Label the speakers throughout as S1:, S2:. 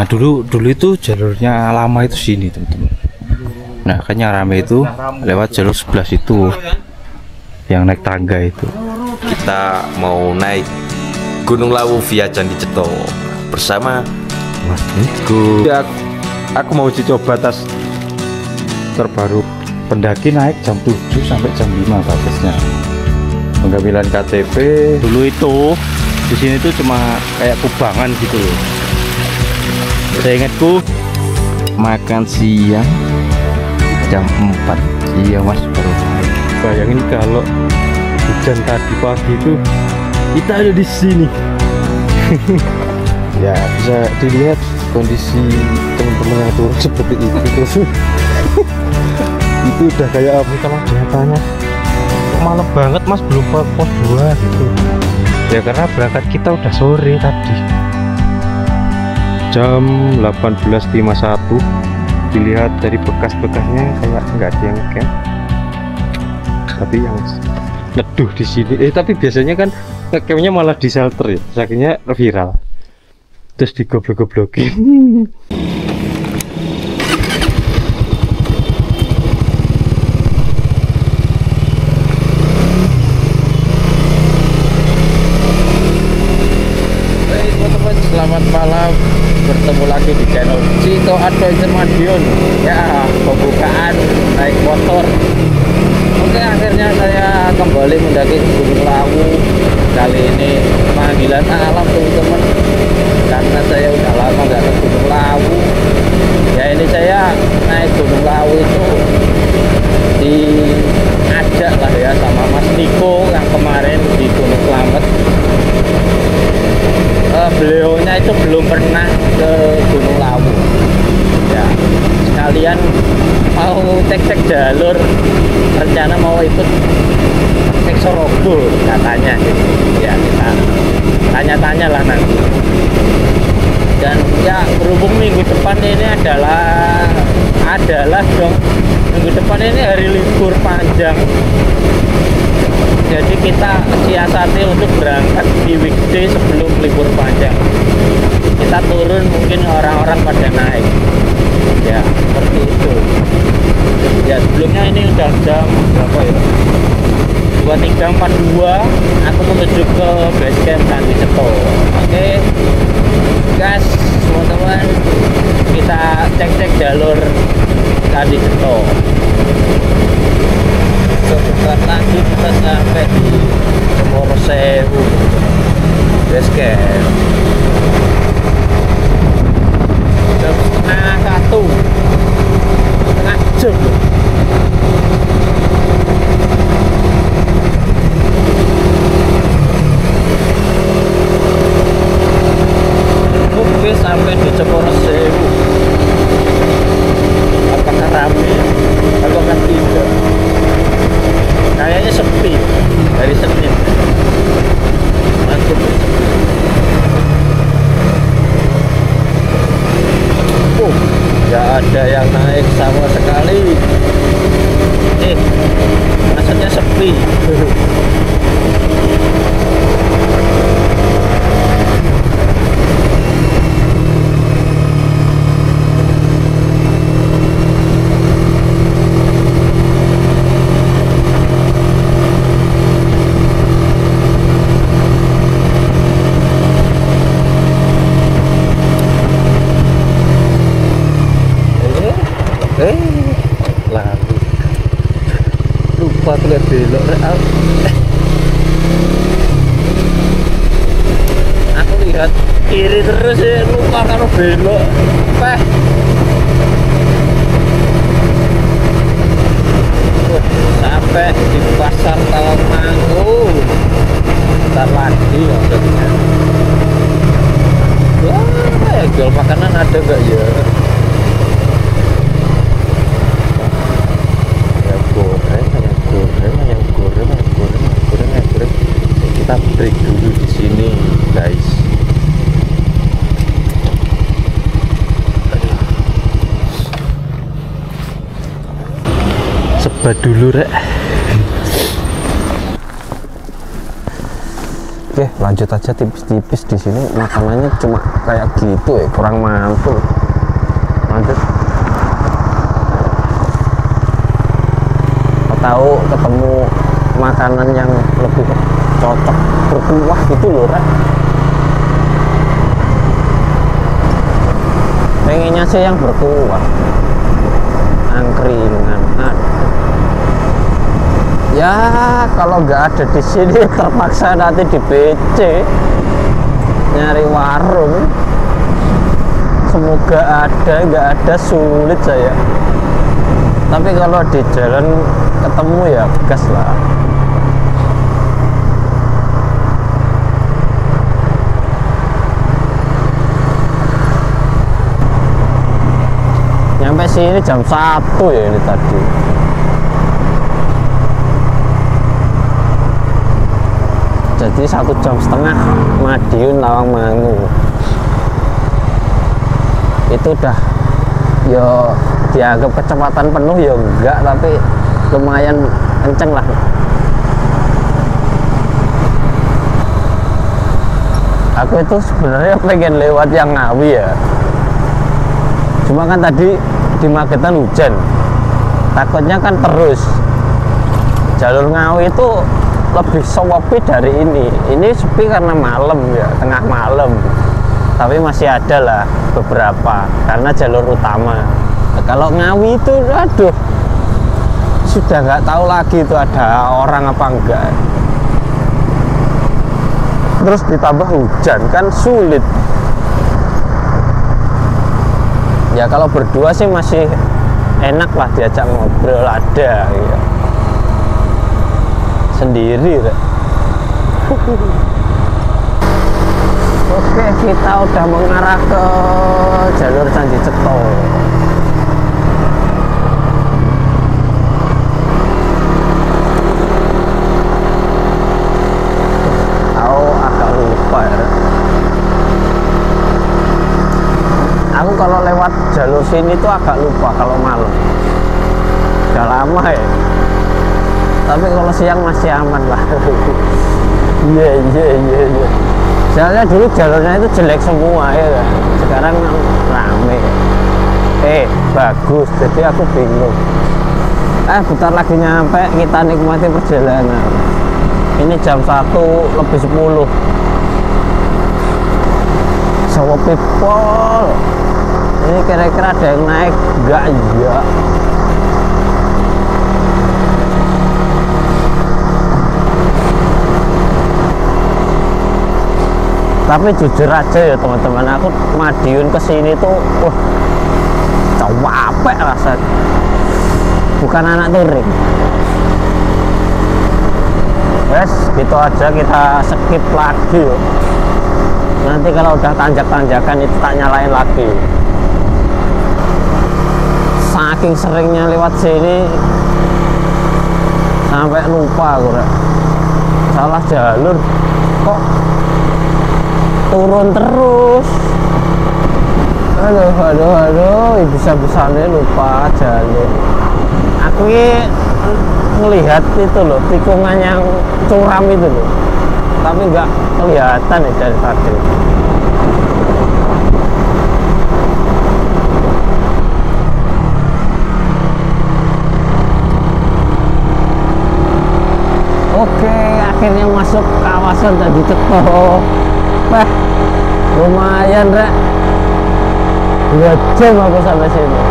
S1: Nah dulu itu jalurnya lama itu sini teman-teman. Nah kan yang rame itu lewat jalur sebelah situ, yang naik tangga itu.
S2: Kita mau naik Gunung Lawu via Candi Ceto bersama Mas Niko.
S1: Ya, aku mau uji coba tas terbaru. Pendaki naik jam 7 sampai jam 5 batasnya. Pengambilan KTP dulu itu di sini tuh cuma kayak kubangan gitu loh. Saya ingatku makan siang jam 4. Iya mas, baru naik. Bayangin kalau hujan tadi pagi itu kita ada di sini. Ya bisa dilihat kondisi teman-teman yang turun seperti itu terus. Itu udah kayak apa kalau dia tanya malam banget mas belum pos 2 gitu ya, karena berangkat kita udah sore tadi jam 18.51. Dilihat dari bekas-bekasnya kayak nggak ada yang camp, tapi yang neduh di sini tapi biasanya kan campnya malah di shelter ya, sakitnya viral terus digoblok-goblokin. Selamat malam, bertemu lagi di channel Cito Adventure Madiun. Ya, pembukaan naik motor. Oke, akhirnya saya kembali mendaki Gunung Lawu. Kali ini panggilan alam teman-teman, karena saya udah lama nggak ke Gunung Lawu. Ya ini saya naik Gunung Lawu itu diajak lah ya sama Mas Niko yang kemarin di Gunung Slamet. Beliaunya itu belum pernah ke Gunung Lawu ya, sekalian mau cek-cek jalur, rencana mau ikut cek Sorogo katanya gitu. Ya kita tanya-tanya lah nanti. Dan ya berhubung minggu depan ini adalah dong, minggu depan ini hari libur panjang, jadi kita siasati untuk berangkat di weekday sebelum libur panjang. Kita turun mungkin orang-orang pada naik ya, seperti itu ya. Sebelumnya ini udah jam berapa ya, 23.42 aku menuju ke base camp Candi Ceto. Oke guys, teman-teman, kita cek-cek jalur Candi Ceto. Sebentar lagi kita sampai di Cemoro Sewu base camp. Jam setengah 1, setengah jam. Oke, sampai di Cemoro Sewu. Apakah ramai? Apakah tidak? Kayaknya sepi dari Senin. Mantap. Nggak ada yang naik sama sekali. Maksudnya sepi. Lalu lupa tuh lihat belok real. Aku lihat kiri terus ya, lupa kalau belok. Sampai di pasar Tawangmangu. Bentar lagi maksudnya. Wah, ya jual makanan ada nggak ya? Kita break dulu di sini, guys. Sebat dulu, rek.
S3: Oke, lanjut aja tipis-tipis di sini makanannya cuma kayak gitu ya, kurang mantul. Lanjut. Tahu ketemu makanan yang lebih cocok berkuah gitu loh, Rek. Pengennya sih yang berkuah, angkringan. Ya kalau nggak ada di sini terpaksa nanti di BC nyari warung. Semoga ada, nggak ada sulit saya. Tapi kalau di jalan ketemu ya gas lah. Nyampe sini jam 1 ya ini tadi. Jadi 1,5 jam Madiun Lawangmangu. Itu udah yo dianggap kecepatan penuh ya enggak, tapi lumayan kenceng lah. Aku itu sebenarnya pengen lewat yang Ngawi ya, cuma kan tadi di Magetan hujan, takutnya kan terus jalur Ngawi itu lebih sepi dari ini sepi karena malam ya, tengah malam, tapi masih ada lah beberapa karena jalur utama. Nah, kalau Ngawi itu aduh sudah nggak tahu lagi itu ada orang apa enggak, terus ditambah hujan kan sulit ya. Kalau berdua sih masih enak lah, diajak ngobrol ada ya. Sendiri Rek. Oke, kita udah mengarah ke jalur Candi Ceto. Aku agak lupa ya. Aku kalau lewat jalur sini tuh agak lupa kalau malam. Udah lama ya. Tapi kalau siang masih aman lah. Iya. Soalnya dulu jalurnya itu jelek semua ya kan. Sekarang rame. Bagus. Jadi aku bingung. Bentar lagi nyampe, kita nikmati perjalanan. Ini jam 1:10. So people. Ini kira-kira ada yang naik enggak ya? Tapi jujur aja ya teman-teman, aku Madiun kesini tuh capek rasanya, bukan anak touring. Wes gitu aja, kita skip lagi yuk. Nanti kalau udah tanjak-tanjakan itu tak nyalain lagi. Saking seringnya lewat sini sampai lupa aku, salah jalur kok turun terus. Aduh, bisa-bisanya lupa jalur. Aku ini melihat itu loh, tikungan yang curam itu loh, tapi nggak kelihatan ya dari tadi. Oke, akhirnya masuk kawasan Candi Ceto. Wah, lumayan Rek, 2 jam aku sampai sini.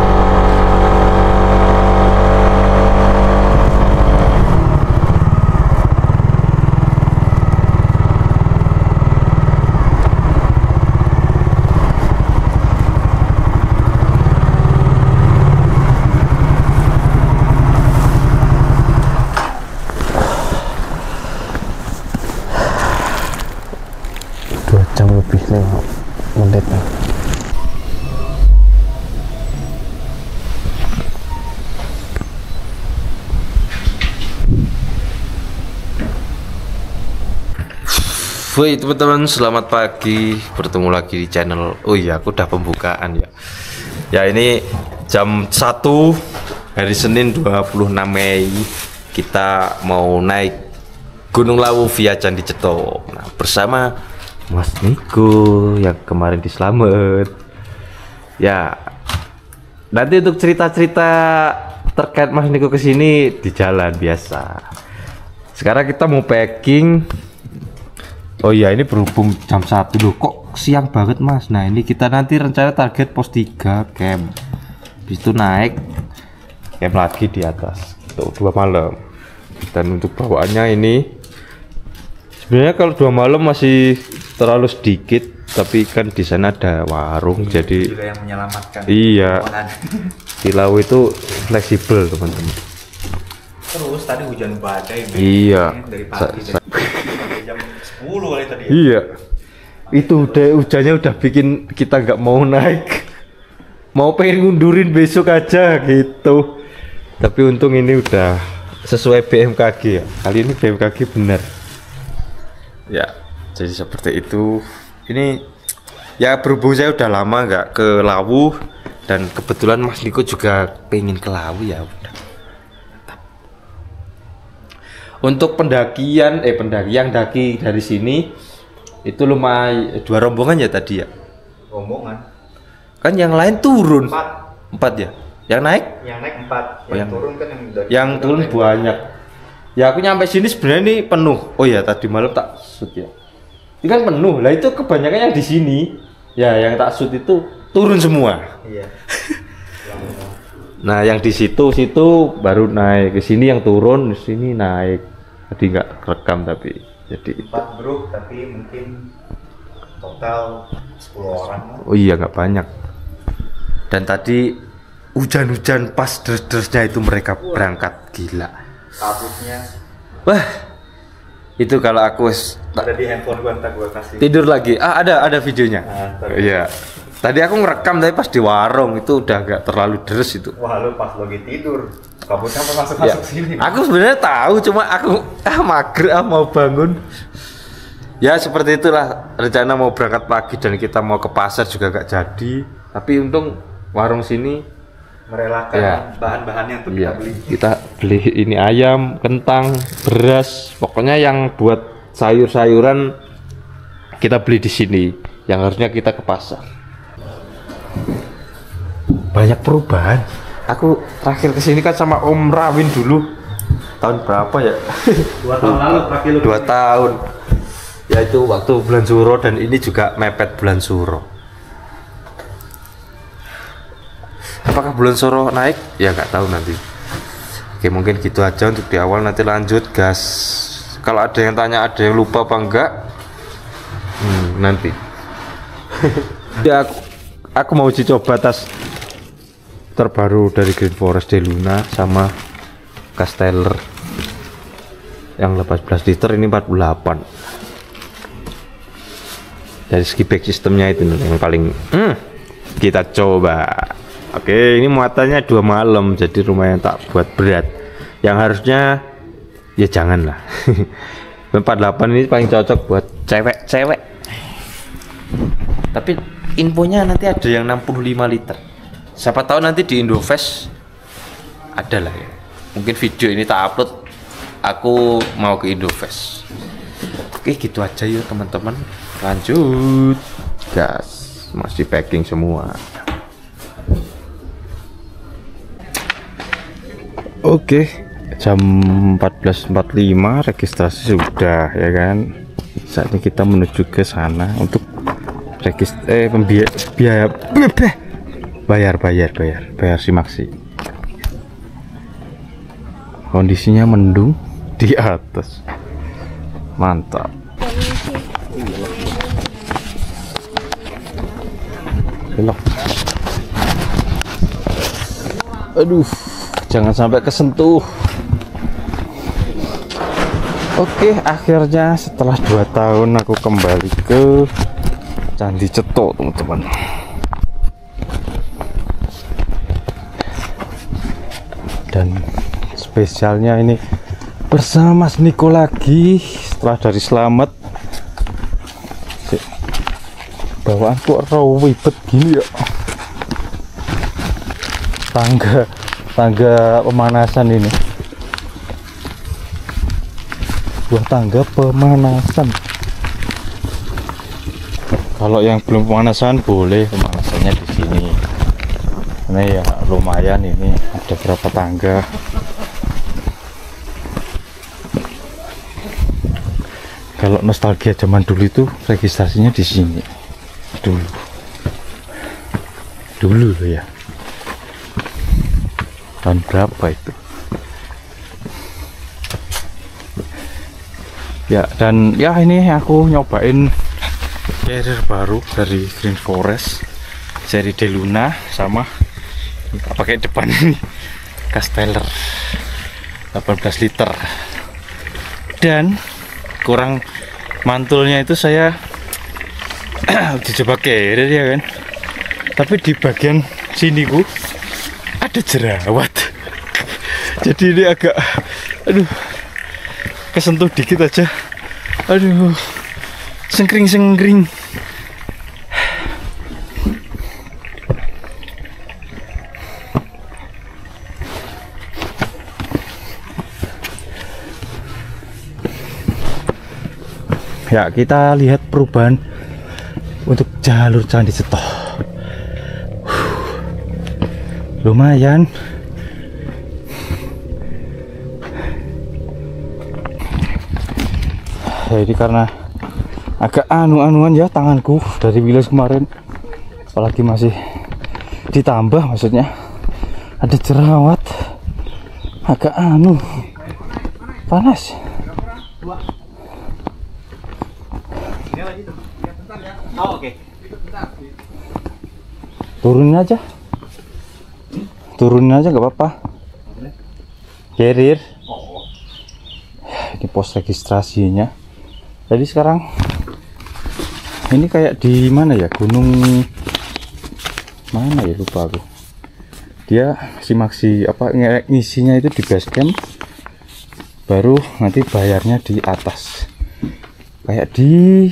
S3: Lebih 5 menit lah.
S2: Woi teman-teman, selamat pagi, bertemu lagi di channel. Oh iya, aku udah pembukaan ya. Ya ini jam 1 hari Senin 26 Mei. Kita mau naik Gunung Lawu via Candi Ceto. Nah, bersama Mas Niko yang kemarin diselamet. Ya, nanti untuk cerita-cerita terkait Mas Niko kesini di jalan biasa. Sekarang kita mau packing. Oh iya, ini berhubung jam 1 loh, kok siang banget Mas. Nah ini kita nanti rencana target pos 3 camp. Habis itu naik camp lagi di atas. Tuh 2 malam. Dan untuk bawaannya ini sebenarnya kalau 2 malam masih terlalu sedikit, tapi kan di sana ada warung jadi
S1: juga yang menyelamatkan.
S2: Iya. Di Lawu itu fleksibel teman-teman.
S1: Terus tadi hujan badai.
S2: Iya.
S1: Dari pagi dari jam 10 kali tadi. Ya?
S2: Iya. Itu udah hujannya udah bikin kita nggak mau naik. Mau pengen ngundurin besok aja gitu. Tapi untung ini udah sesuai BMKG ya. Kali ini BMKG benar. Ya, jadi seperti itu. Ini ya berhubung saya udah lama nggak ke Lawu dan kebetulan Mas Niko juga pengen ke Lawu ya udah. Untuk pendakian yang daki dari sini itu lumayan 2 rombongan ya tadi ya.
S1: Rombongan.
S2: Kan yang lain turun.
S1: 4
S2: ya. Yang naik?
S1: Yang naik 4.
S2: Oh,
S1: yang turun kan
S2: yang turun banyak. Ya aku nyampe sini sebenarnya ini penuh. Oh ya tadi malam tak shoot ya. Ini kan penuh. Lah itu kebanyakan yang di sini. Ya yang tak shoot itu turun semua.
S1: Iya.
S2: Nah yang di situ baru naik, ke sini yang turun, di sini naik. Tadi nggak rekam tapi jadi
S1: 4 grup tapi mungkin total 10 orang.
S2: oh iya nggak banyak. Dan tadi hujan-hujan pas deres-deresnya itu mereka berangkat, gila.
S1: Kabutnya
S2: Wah, itu kalau aku
S1: ada di handphone gua, ntar gua kasih.
S2: tidur lagi. Ada videonya.
S1: Nah,
S2: Iya. Tadi aku ngerekam tapi pas di warung itu udah agak terlalu deres itu.
S1: Wah lu pas lagi tidur kabutnya apa masuk
S2: Ya,
S1: sini.
S2: aku sebenarnya tahu cuma aku mager mau bangun. Ya seperti itulah rencana mau berangkat pagi dan kita mau ke pasar juga gak jadi. Tapi untung warung sini
S1: Merelakan
S2: ya.
S1: Bahan-bahannya untuk
S2: Iya,
S1: kita beli.
S2: kita beli ini ayam, kentang, beras, pokoknya yang buat sayur-sayuran kita beli di sini. Yang harusnya kita ke pasar. Banyak perubahan. Aku terakhir kesini kan sama Om Rawin dulu. Tahun berapa ya?
S1: 2 tahun lalu terakhir lu.
S2: 2 tahun. Ya itu waktu bulan Suro dan ini juga mepet bulan Suro. Apakah bulan Suro naik? Ya nggak tahu nanti. Oke mungkin gitu aja untuk di awal, nanti lanjut gas. Kalau ada yang tanya ada yang lupa apa enggak, nanti. Ya aku mau uji coba tas terbaru dari Green Forest de Luna sama Casteller yang 18 liter, ini 48. Dari segi back sistemnya itu yang paling kita coba. Oke, ini muatannya 2 malam jadi lumayan tak buat berat. Yang harusnya ya janganlah. 48 ini paling cocok buat cewek-cewek. Tapi infonya nanti ada yang 65 liter. Siapa tahu nanti di Indofest ada lah ya. Mungkin video ini tak upload, aku mau ke Indofest. Oke gitu aja yuk teman-teman. Lanjut gas, masih packing semua. Oke, jam 14.45 registrasi sudah ya kan. Saatnya kita menuju ke sana untuk bayar simaksi. Kondisinya mendung di atas, mantap. Belok. Aduh, jangan sampai kesentuh. Oke, akhirnya setelah 2 tahun aku kembali ke Candi Ceto, teman-teman. Dan spesialnya ini bersama Mas Niko lagi setelah dari Slamet. Bawaan kok ribet gini ya. Tangga pemanasan ini.
S1: sebuah tangga pemanasan. Kalau yang belum pemanasan boleh pemanasannya di sini. Ini ya lumayan, ini ada berapa tangga. Kalau nostalgia zaman dulu itu registrasinya di sini. Dulu loh ya. Tahun berapa itu? Ya, dan ya ini aku nyobain carrier baru dari Green Forest seri Deluna, sama pakai depan ini Casteller 18 liter. Dan kurang mantulnya itu saya dicoba carrier ya kan, tapi di bagian sini ku ada jerawat. Jadi ini agak kesentuh dikit aja, sengkring. Ya, kita lihat perubahan untuk jalur Candi Cetho. Lumayan. Jadi karena agak anu-anuan ya tanganku dari bilas kemarin, apalagi masih ditambah, maksudnya ada jerawat, agak panas.
S3: Oh, oke.
S1: Turunin aja nggak apa-apa. Carrier. Ini pos registrasinya. Jadi sekarang ini kayak di mana ya, gunung mana ya, lupa aku. Dia maksi apa ngisinya itu di base camp, baru nanti bayarnya di atas. Kayak di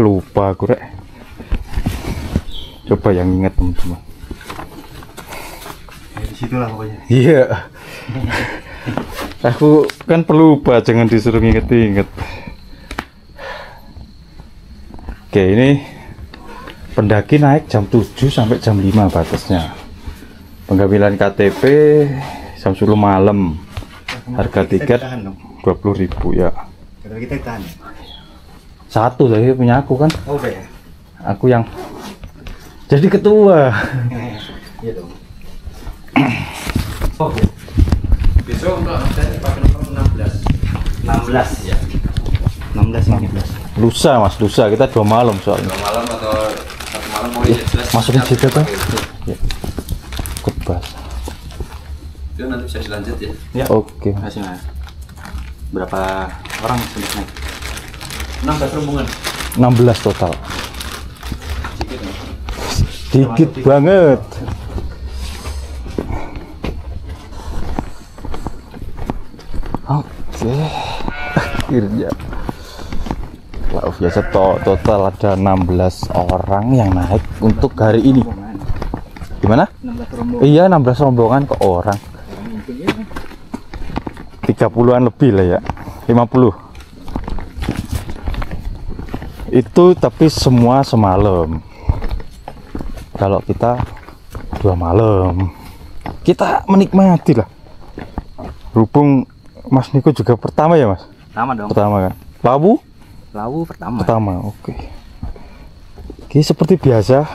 S1: lupa aku rek. Coba yang ingat teman-teman.
S3: Di situlah pokoknya.
S1: Iya. Aku kan pelupa, jangan disuruh inget-inget. Oke, ini pendaki naik jam 7 sampai jam 5 batasnya. Pengambilan KTP jam 10 malam. Harga tiket 20.000 ya.
S3: Kalau kita tahan.
S1: Satu lagi punya aku kan.
S3: Oh, ya.
S1: Aku yang jadi ketua.
S3: Iya dong.
S2: Oh, besok untuk absen pakai nomor 16 ya.
S3: 16.
S1: Lusa mas, lusa kita 2 malam soalnya.
S2: 2 malam atau 1 malam mau jelas.
S1: Masukin situ kan? Ya. Ikut basah.
S2: Itu nanti bisa dilanjut ya.
S3: Ya.
S1: Oke.
S3: Masih mas. Berapa orang sudah naik?
S2: 16 rombongan.
S1: 16 total.
S2: Sedikit ya.
S1: Dikit banget. Oke. Akhirnya. Wow, biasa total ada 16 orang yang naik untuk hari ini. Gimana?
S3: 16 rombongan.
S1: Iya, 16 rombongan ke orang. 30-an lebih lah ya. 50. Itu tapi semua semalam. Kalau kita 2 malam, kita menikmati lah. Berhubung Mas Niko juga pertama ya mas?
S3: Pertama dong.
S1: Pertama kan? Lawu
S3: pertama.
S1: pertama, oke. Oke, seperti biasa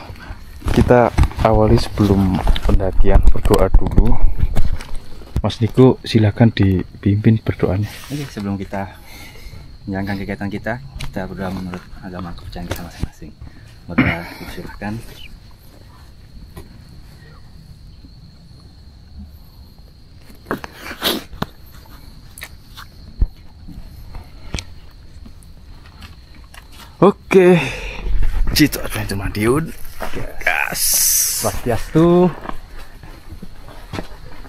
S1: kita awali sebelum pendakian berdoa dulu. Mas Niko silakan dipimpin berdoanya.
S3: Oke, sebelum kita menjalankan kegiatan kita berdoa menurut agama kepercayaan kita masing-masing. Berdoa dipersilahkan.
S1: Oke, Cito Adventure Madiun. Gas.
S3: Swastiastu.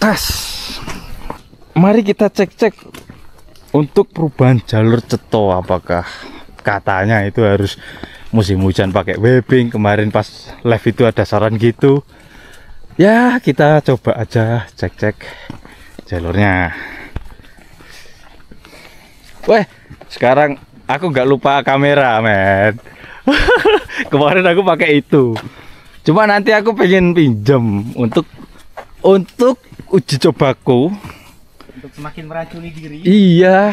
S1: Tes. Mari kita cek-cek untuk perubahan jalur Cetho, apakah katanya itu harus musim hujan pakai webbing. Kemarin pas live itu ada saran gitu. Ya, kita coba aja cek-cek jalurnya. Weh, sekarang aku nggak lupa kamera, men. Kemarin aku pakai itu. Cuma nanti aku pengen pinjam untuk uji cobaku.
S4: Untuk semakin meracuni diri.
S1: Iya.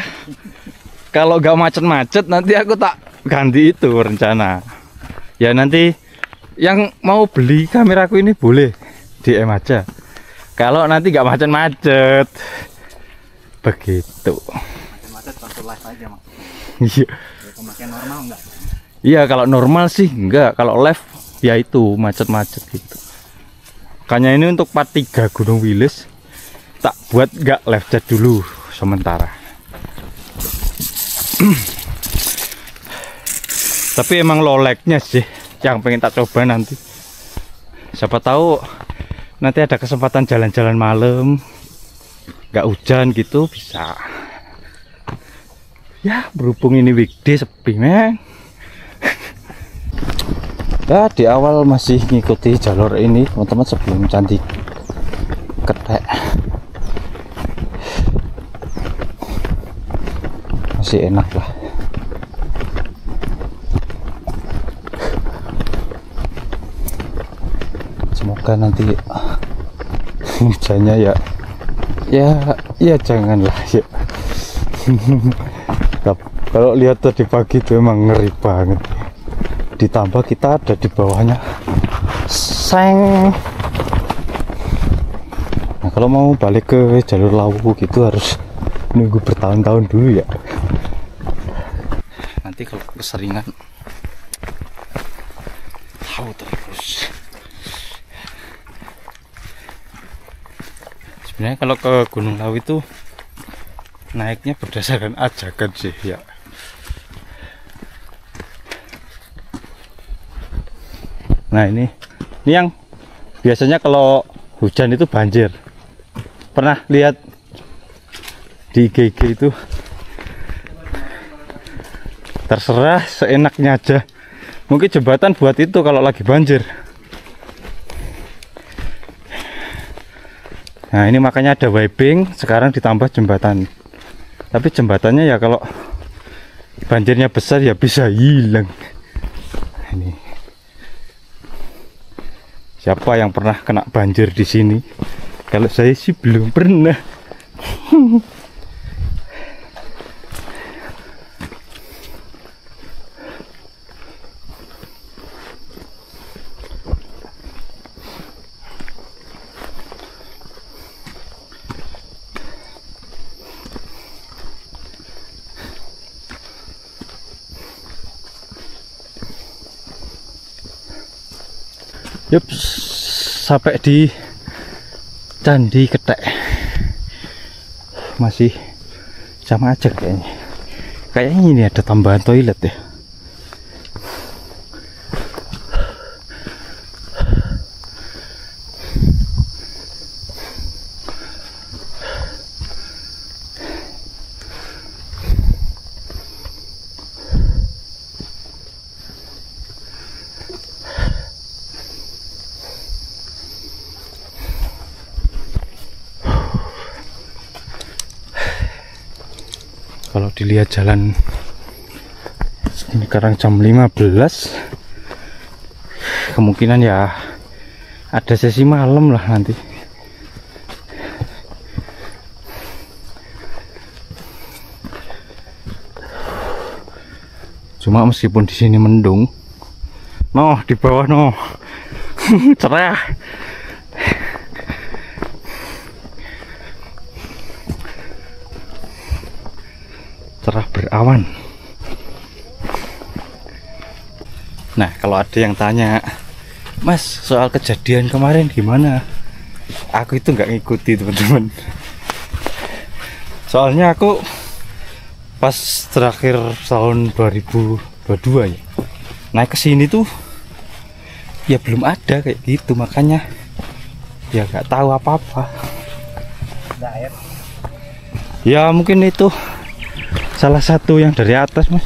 S1: Kalau nggak macet-macet nanti aku tak ganti itu rencana. Ya nanti yang mau beli kameraku ini boleh DM aja. Kalau nanti nggak macet-macet. Begitu.
S4: Macet waktu live aja, Mas.
S1: Iya.
S4: Ya, pemakaian normal enggak?
S1: Iya, kalau normal sih enggak. Kalau live ya itu macet-macet gitu. Makanya ini untuk part 3 Gunung Wilis tak buat enggak live chat dulu sementara. Tapi emang loleknya sih yang pengen tak coba nanti. Siapa tahu nanti ada kesempatan jalan-jalan malam, nggak hujan gitu bisa. Ya berhubung ini weekday sepi, men. Ya di awal masih ngikuti jalur ini teman-teman sebelum Candi Ketek. Masih enak lah. Semoga nanti hujannya ya janganlah ya. Kalau lihat tadi pagi itu emang ngeri banget. Ditambah kita ada di bawahnya seng. Nah kalau mau balik ke jalur Lawu gitu harus nunggu bertahun-tahun dulu ya. Nanti kalau keseringan tahu terus. Sebenarnya kalau ke Gunung Lawu itu naiknya berdasarkan ajakan sih ya. Nah ini yang biasanya kalau hujan itu banjir. Pernah lihat di IG itu? Terserah seenaknya aja. Mungkin jembatan buat itu kalau lagi banjir. Nah ini makanya ada wiping, sekarang ditambah jembatan. Tapi jembatannya ya kalau banjirnya besar ya bisa hilang. Ini siapa yang pernah kena banjir di sini? Kalau saya sih belum pernah. Yup, sampai di Candi Ketek. Masih sama aja kayaknya. Kayaknya ini ada tambahan toilet ya. Kalau dilihat jalan ini sekarang jam 15, kemungkinan ya ada sesi malam lah nanti. Cuma meskipun di sini mendung, noh di bawah noh cerah. Cerah berawan. Nah kalau ada yang tanya, Mas soal kejadian kemarin gimana, aku itu nggak ngikuti teman-teman. Soalnya aku pas terakhir tahun 2022 ya naik ke sini tuh ya belum ada kayak gitu, makanya ya nggak tahu apa-apa. Ya mungkin itu salah satu yang dari atas, Mas.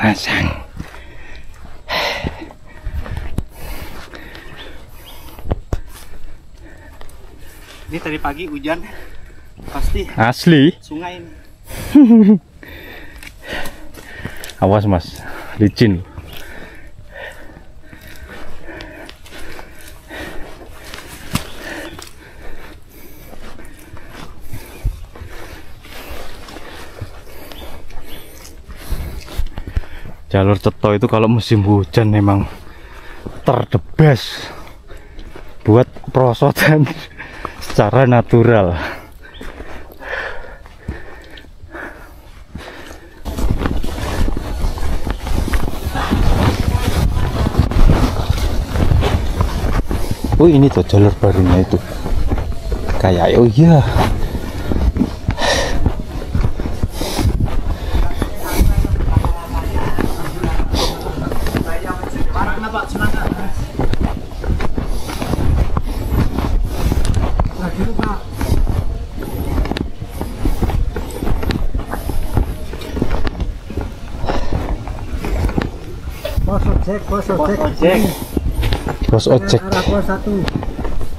S1: pemanasan.
S4: Ini tadi pagi hujan, pasti
S1: Asli.
S4: sungai ini.
S1: Awas mas, licin. Jalur Ceto itu kalau musim hujan memang the best buat perosotan secara natural. Oh ini tuh jalur barunya itu kayak, oh iya. Pos ojek.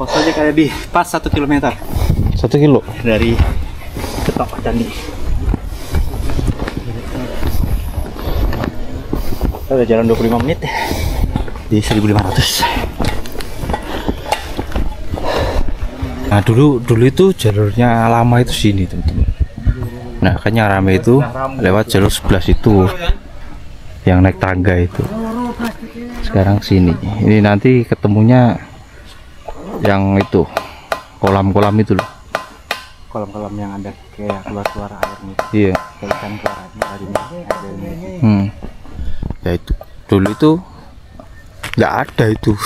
S4: Pos ojek ada di pas 1 kilometer
S1: 1 kilo
S4: dari Cetok Candi. Kita udah jalan 25 menit di 1500.
S1: Nah dulu itu jalurnya lama itu sini teman-teman. Nah kan yang rame itu lewat jalur 11 itu yang naik tangga itu. Sekarang sini. Ini nanti ketemunya yang itu kolam-kolam itu loh.
S4: Kolam-kolam yang ada kayak keluar air nih.
S1: Iya.
S4: Kayak ikan keluar air tadi nih.
S1: Ya itu dulu itu nggak ada itu.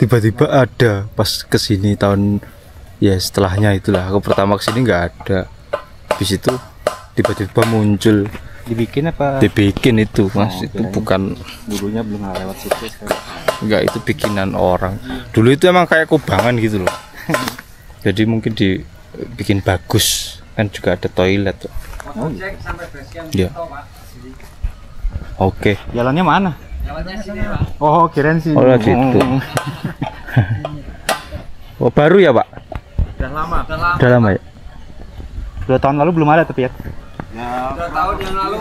S1: Tiba-tiba ada pas kesini tahun ya setelahnya itulah. Aku pertama kesini nggak ada. Habis itu tiba-tiba muncul.
S4: Dibikin apa?
S1: Dibikin itu mas, itu bukan
S4: Dulunya belum lewat situ.
S1: enggak, itu bikinan orang. Dulu itu emang kayak kubangan gitu loh. Jadi mungkin dibikin bagus, kan juga ada toilet. Ya. Oke.
S4: Jalannya mana? Oh, kirain sini.
S1: Oh gitu. Oh baru ya pak?
S4: Udah lama.
S1: Udah lama ya?
S4: 2 tahun lalu belum ada tapi ya.
S5: 2 tahun yang lalu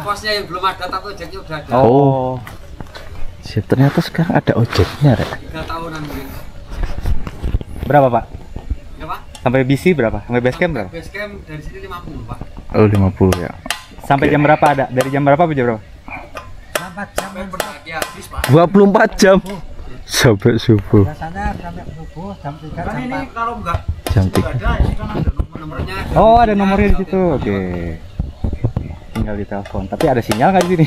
S5: posnya yang belum ada tapi ojeknya udah ada.
S1: Oh. Siap, ternyata sekarang ada ojeknya, Rek.
S5: 3 tahunan mungkin.
S4: Berapa, Pak?
S5: Ya, Pak?
S4: Sampai BC berapa? Sampai base camp berapa?
S5: Base camp dari sini 50, Pak.
S1: Oh 50 ya.
S4: Sampai jam berapa ada? Dari jam berapa sampai jam berapa?
S5: Sampai pagi habis, Pak.
S1: 24 jam. Sampai subuh.
S5: Biasanya sampai subuh jam 3 kan ini kalau enggak
S1: Jam 3.
S5: ada ini kan ada nomor-nomornya.
S4: Oh, ada nomornya di situ. Oke. Tinggal ditelepon. Tapi ada sinyal nggak di sini?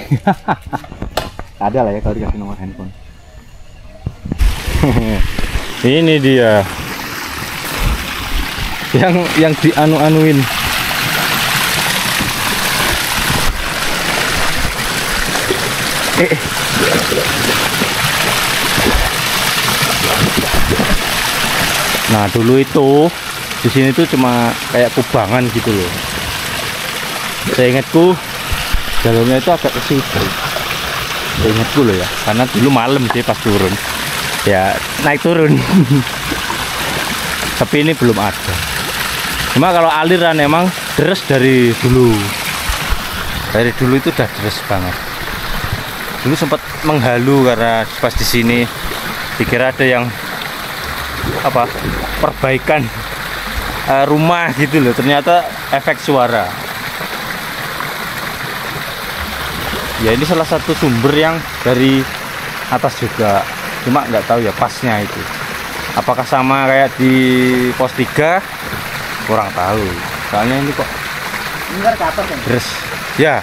S4: Ada lah ya kalau dikasih nomor handphone.
S1: Ini dia. Yang dianu-anuin. Nah dulu itu di sini tuh cuma kayak kubangan gitu loh. Saya ingatku jalurnya itu agak ke situ. Saya ingatku loh ya, karena dulu malam sih pas turun. Ya naik turun. Tapi ini belum ada. Cuma kalau aliran emang deres dari dulu. Dari dulu itu udah deres banget. Dulu sempat menghalu karena pas di sini dikira ada yang apa perbaikan rumah gitu loh, ternyata efek suara. Ya ini salah satu sumber yang dari atas juga, cuma nggak tahu ya pasnya itu apakah sama kayak di pos 3, kurang tahu. Soalnya ini kok deres ya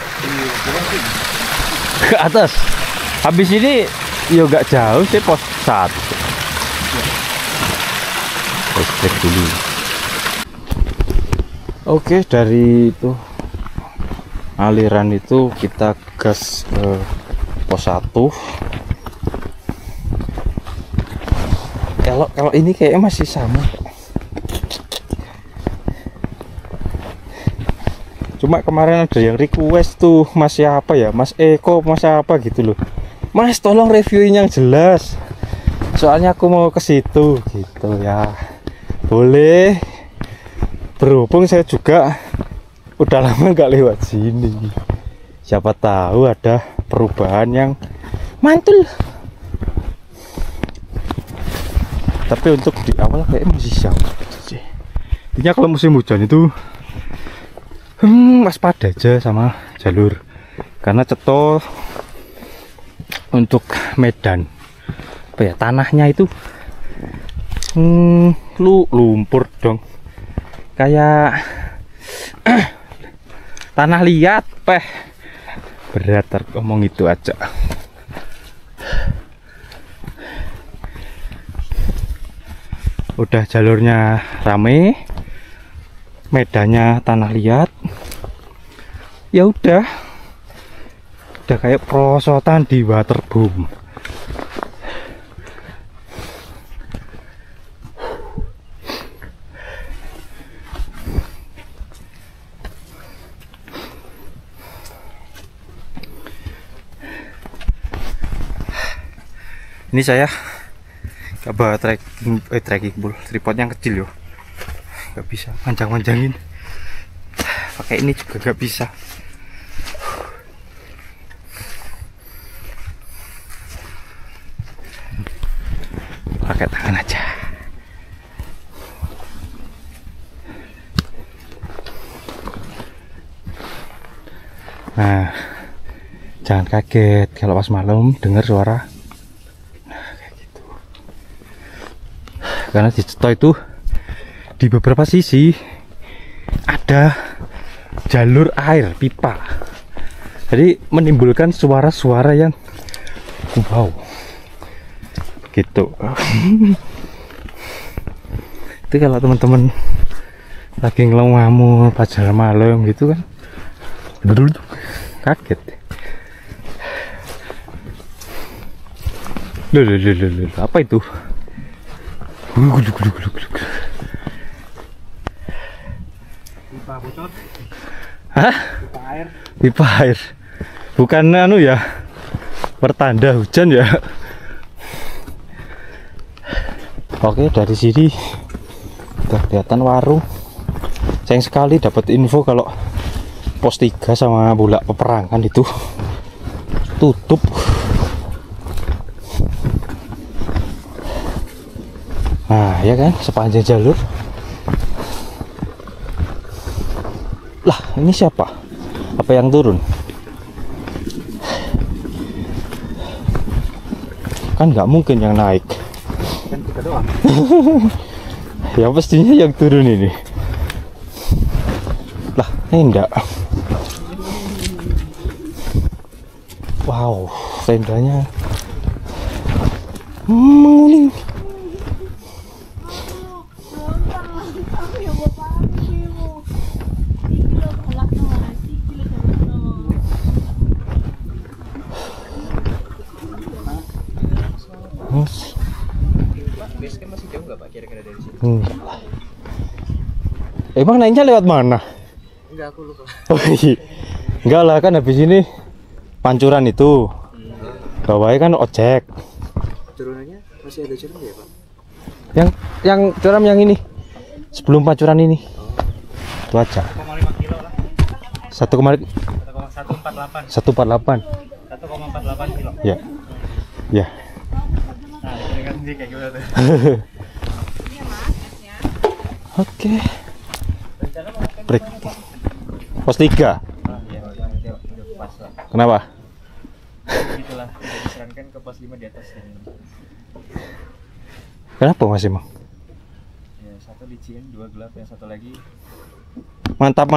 S1: ke atas. Habis ini ya nggak jauh sih pos 1. Cek dulu. Oke, dari itu aliran itu kita gas ke pos 1. Kalau ini kayaknya masih sama. Cuma kemarin ada yang request tuh, Mas siapa ya, Mas Eko, Mas apa gitu loh. Mas tolong reviewin yang jelas. Soalnya aku mau ke situ gitu ya. Boleh. Berhubung saya juga udah lama nggak lewat sini. Siapa tahu ada perubahan yang mantul. Tapi untuk di awal kayak masih jauh sih. Intinya kalau musim hujan itu waspada aja sama jalur. Karena Ceto untuk medan apa ya, tanahnya itu lumpur dong. Kayak tanah liat berat ngomong itu aja. Udah jalurnya rame, medannya tanah liat, ya udah kayak perosotan di waterboom. Ini saya gak bawa trekking pole, tripodnya yang kecil yo, gak bisa manjang-manjangin. Pakai ini juga gak bisa. Pakai tangan aja. Nah, jangan kaget kalau pas malam dengar suara. Karena di Ceto itu di beberapa sisi ada jalur air pipa, jadi menimbulkan suara-suara yang wow gitu. Itu kalau teman-teman lagi ngelawamur pajar malam gitu kan, dulu kaget. Loh, apa itu?
S4: Pipa bocor.
S1: Hah?
S4: Pipa air.
S1: Pipa air. Bukan anu ya, pertanda hujan ya. Oke, dari sini udah kelihatan warung. Sayang sekali dapat info kalau pos 3 sama Bulak Peperangan itu tutup. Nah, ya kan, sepanjang jalur. Lah, ini siapa? Apa yang turun? Kan nggak mungkin yang naik.
S4: Kan kita doang.
S1: Ya pastinya yang turun ini. Lah, enggak. Wow, tendanya menguning.
S4: Basecamp masih jauh nggak Pak kira-kira dari sini?
S1: Enggak lah. Emang naiknya lewat mana?
S4: Enggak, aku lupa.
S1: Oh, iya. Enggak lah, kan habis ini pancuran itu. Bawahnya kan ojek.
S4: Turunannya masih ada curam ya Pak?
S1: Yang curam yang ini. Sebelum pancuran ini. Itu aja.
S4: 1,5 kilo lah.
S1: 1,148.
S4: 1,48 kilo.
S1: Ya. Ya.
S4: Nah, kira-kira sendiri kayak gimana tuh?
S1: Oke. Break. Pos 3.
S4: Udah pas lah.
S1: Kenapa?
S4: Gitulah, udah disarankan ke pos 5 di atas yang
S1: Kenapa Mas emang?
S4: ya, satu licin, 2 gelap, yang satu lagi
S1: Mantap.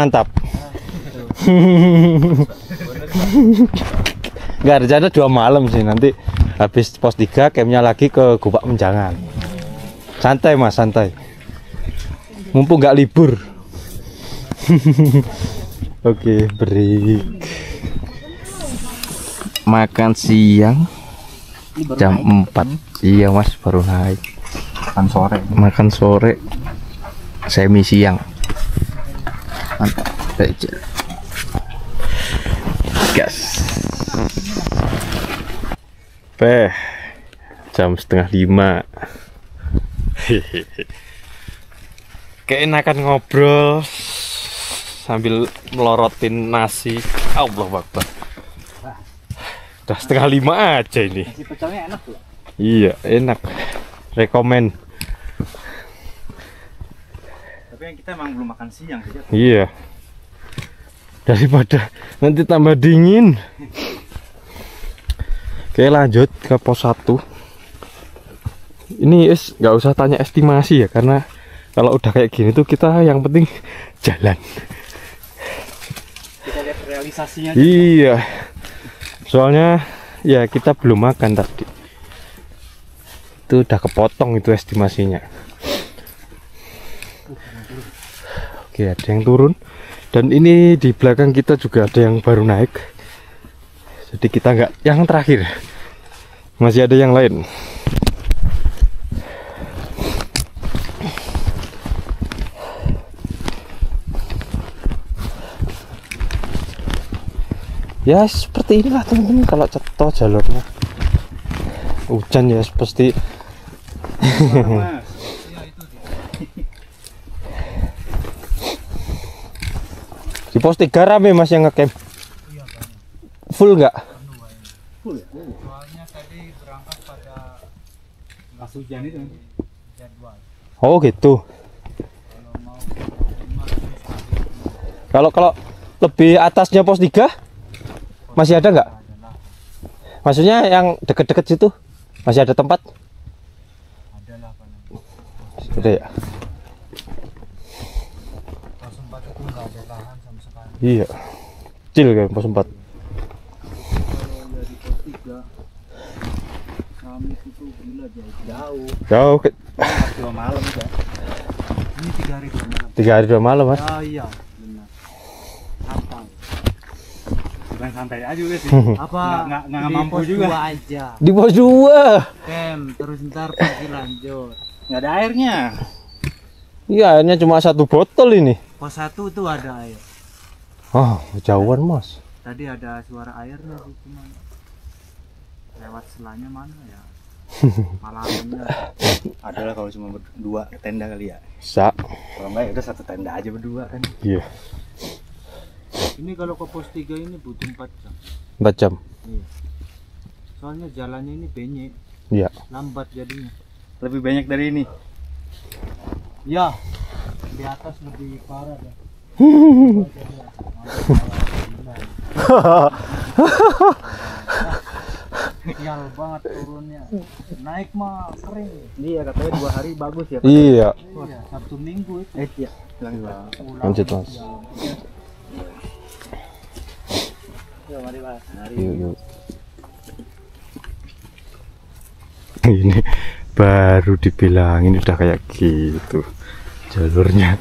S1: Nggak rencana 2 malam sih, nanti habis pos 3 campnya lagi ke Gubak Menjangan. Santai Mas, santai. Mumpung nggak libur. Oke, break. Makan siang jam 4. Iya Mas, baru naik. Makan sore semi siang. Mantap.
S2: gas. Jam 4:30. Keenakan ngobrol sambil melorotin nasi. Allah Akbar. Udah 4:30 aja ini.
S4: Nasi pecelnya enak tuh.
S2: Iya, enak. Rekomen.
S4: Tapi yang kita emang belum makan siang sih.
S2: Iya. Daripada nanti tambah dingin. Oke, lanjut ke pos 1. Ini nggak usah tanya estimasi ya, karena kalau udah kayak gini tuh kita yang penting jalan.
S4: Kita lihat realisasinya.
S2: Iya. Soalnya ya kita belum makan tadi. Itu udah kepotong itu estimasinya. Oke, ada yang turun. Dan ini di belakang kita juga ada yang baru naik. Jadi kita nggak yang terakhir. Masih ada yang lain. Ya seperti inilah teman-teman kalau ceto jalurnya. Hujan ya pasti. Di pos 3 rame Mas yang ngecamp. Full nggak?
S4: Full ya? Soalnya tadi berangkat pada pas hujan itu jadwal.
S2: Oh gitu. Kalau lebih atasnya pos 3 masih ada nggak? Maksudnya yang deket-deket situ masih ada tempat?
S4: Ada lah
S2: Ada ya?
S4: pos 4 itu nggak ada lahan sama sekali.
S2: Iya. Kecil kan pos 4.
S4: Kalau dari pos 3 kami itu gila jauh.
S2: Jauh.
S4: 2 malam ya. Ini 3 hari 2 malam.
S2: 3 hari 2 malam Mas.
S4: Oh iya, benar. Apa? Bukan santai aja juga sih.
S5: Apa
S4: Nggak mampu juga.
S5: aja
S2: Di pos 2.
S5: terus ntar pergi lanjut.
S4: Nggak ada airnya.
S2: Iya, airnya cuma 1 botol ini.
S5: Pos 1 tuh ada air,
S2: Oh, jauhan Mas.
S5: tadi ada suara airnya sih, cuman lewat selanya mana ya. Malamnya
S4: Adalah kalau cuma berdua tenda kali ya.
S2: Bisa.
S4: Kalau enggak ya udah 1 tenda aja berdua kan.
S2: Iya.
S5: ini kalau ke pos 3 ini butuh 4 jam.
S2: 4 jam.
S5: Soalnya jalannya ini benyek,
S2: Iya.
S5: lambat jadinya.
S4: Lebih banyak dari ini.
S5: Ya, di atas lebih parah dah. Sial banget turunnya. Naik mah kering.
S4: Iya katanya 2 hari bagus ya.
S2: Iya.
S5: Iya, Sabtu Minggu itu.
S4: Iya. Bilang
S2: Lanjut Mas.
S4: Yuk mari Mas. Mari.
S2: Yuk. Ini baru dibilangin udah kayak gitu jalurnya.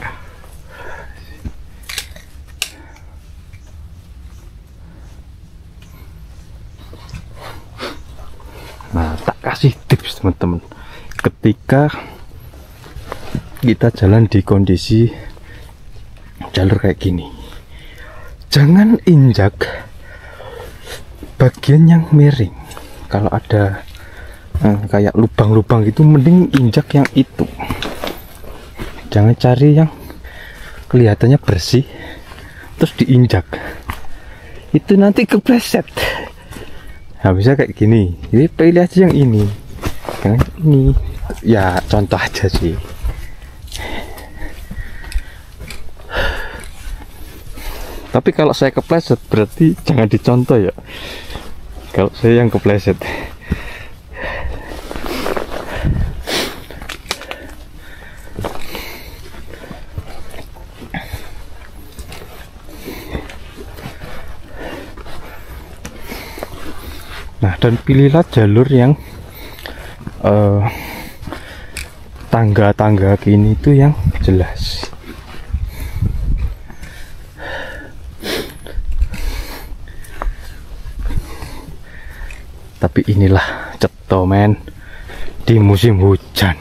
S2: Nah, tak kasih tips teman-teman. Ketika kita jalan di kondisi jalur kayak gini, jangan injak bagian yang miring. Kalau ada kayak lubang-lubang gitu, mending injak yang itu. Jangan cari yang kelihatannya bersih terus diinjak, itu nanti kepleset. Nah, bisa kayak gini. Jadi pilih aja yang ini. Jangan ini. Ya contoh aja sih. Tapi kalau saya kepleset berarti jangan dicontoh ya. Kalau saya yang kepleset. Nah, dan pilihlah jalur yang tangga-tangga gini itu yang jelas. Tapi inilah Ceto men di musim hujan.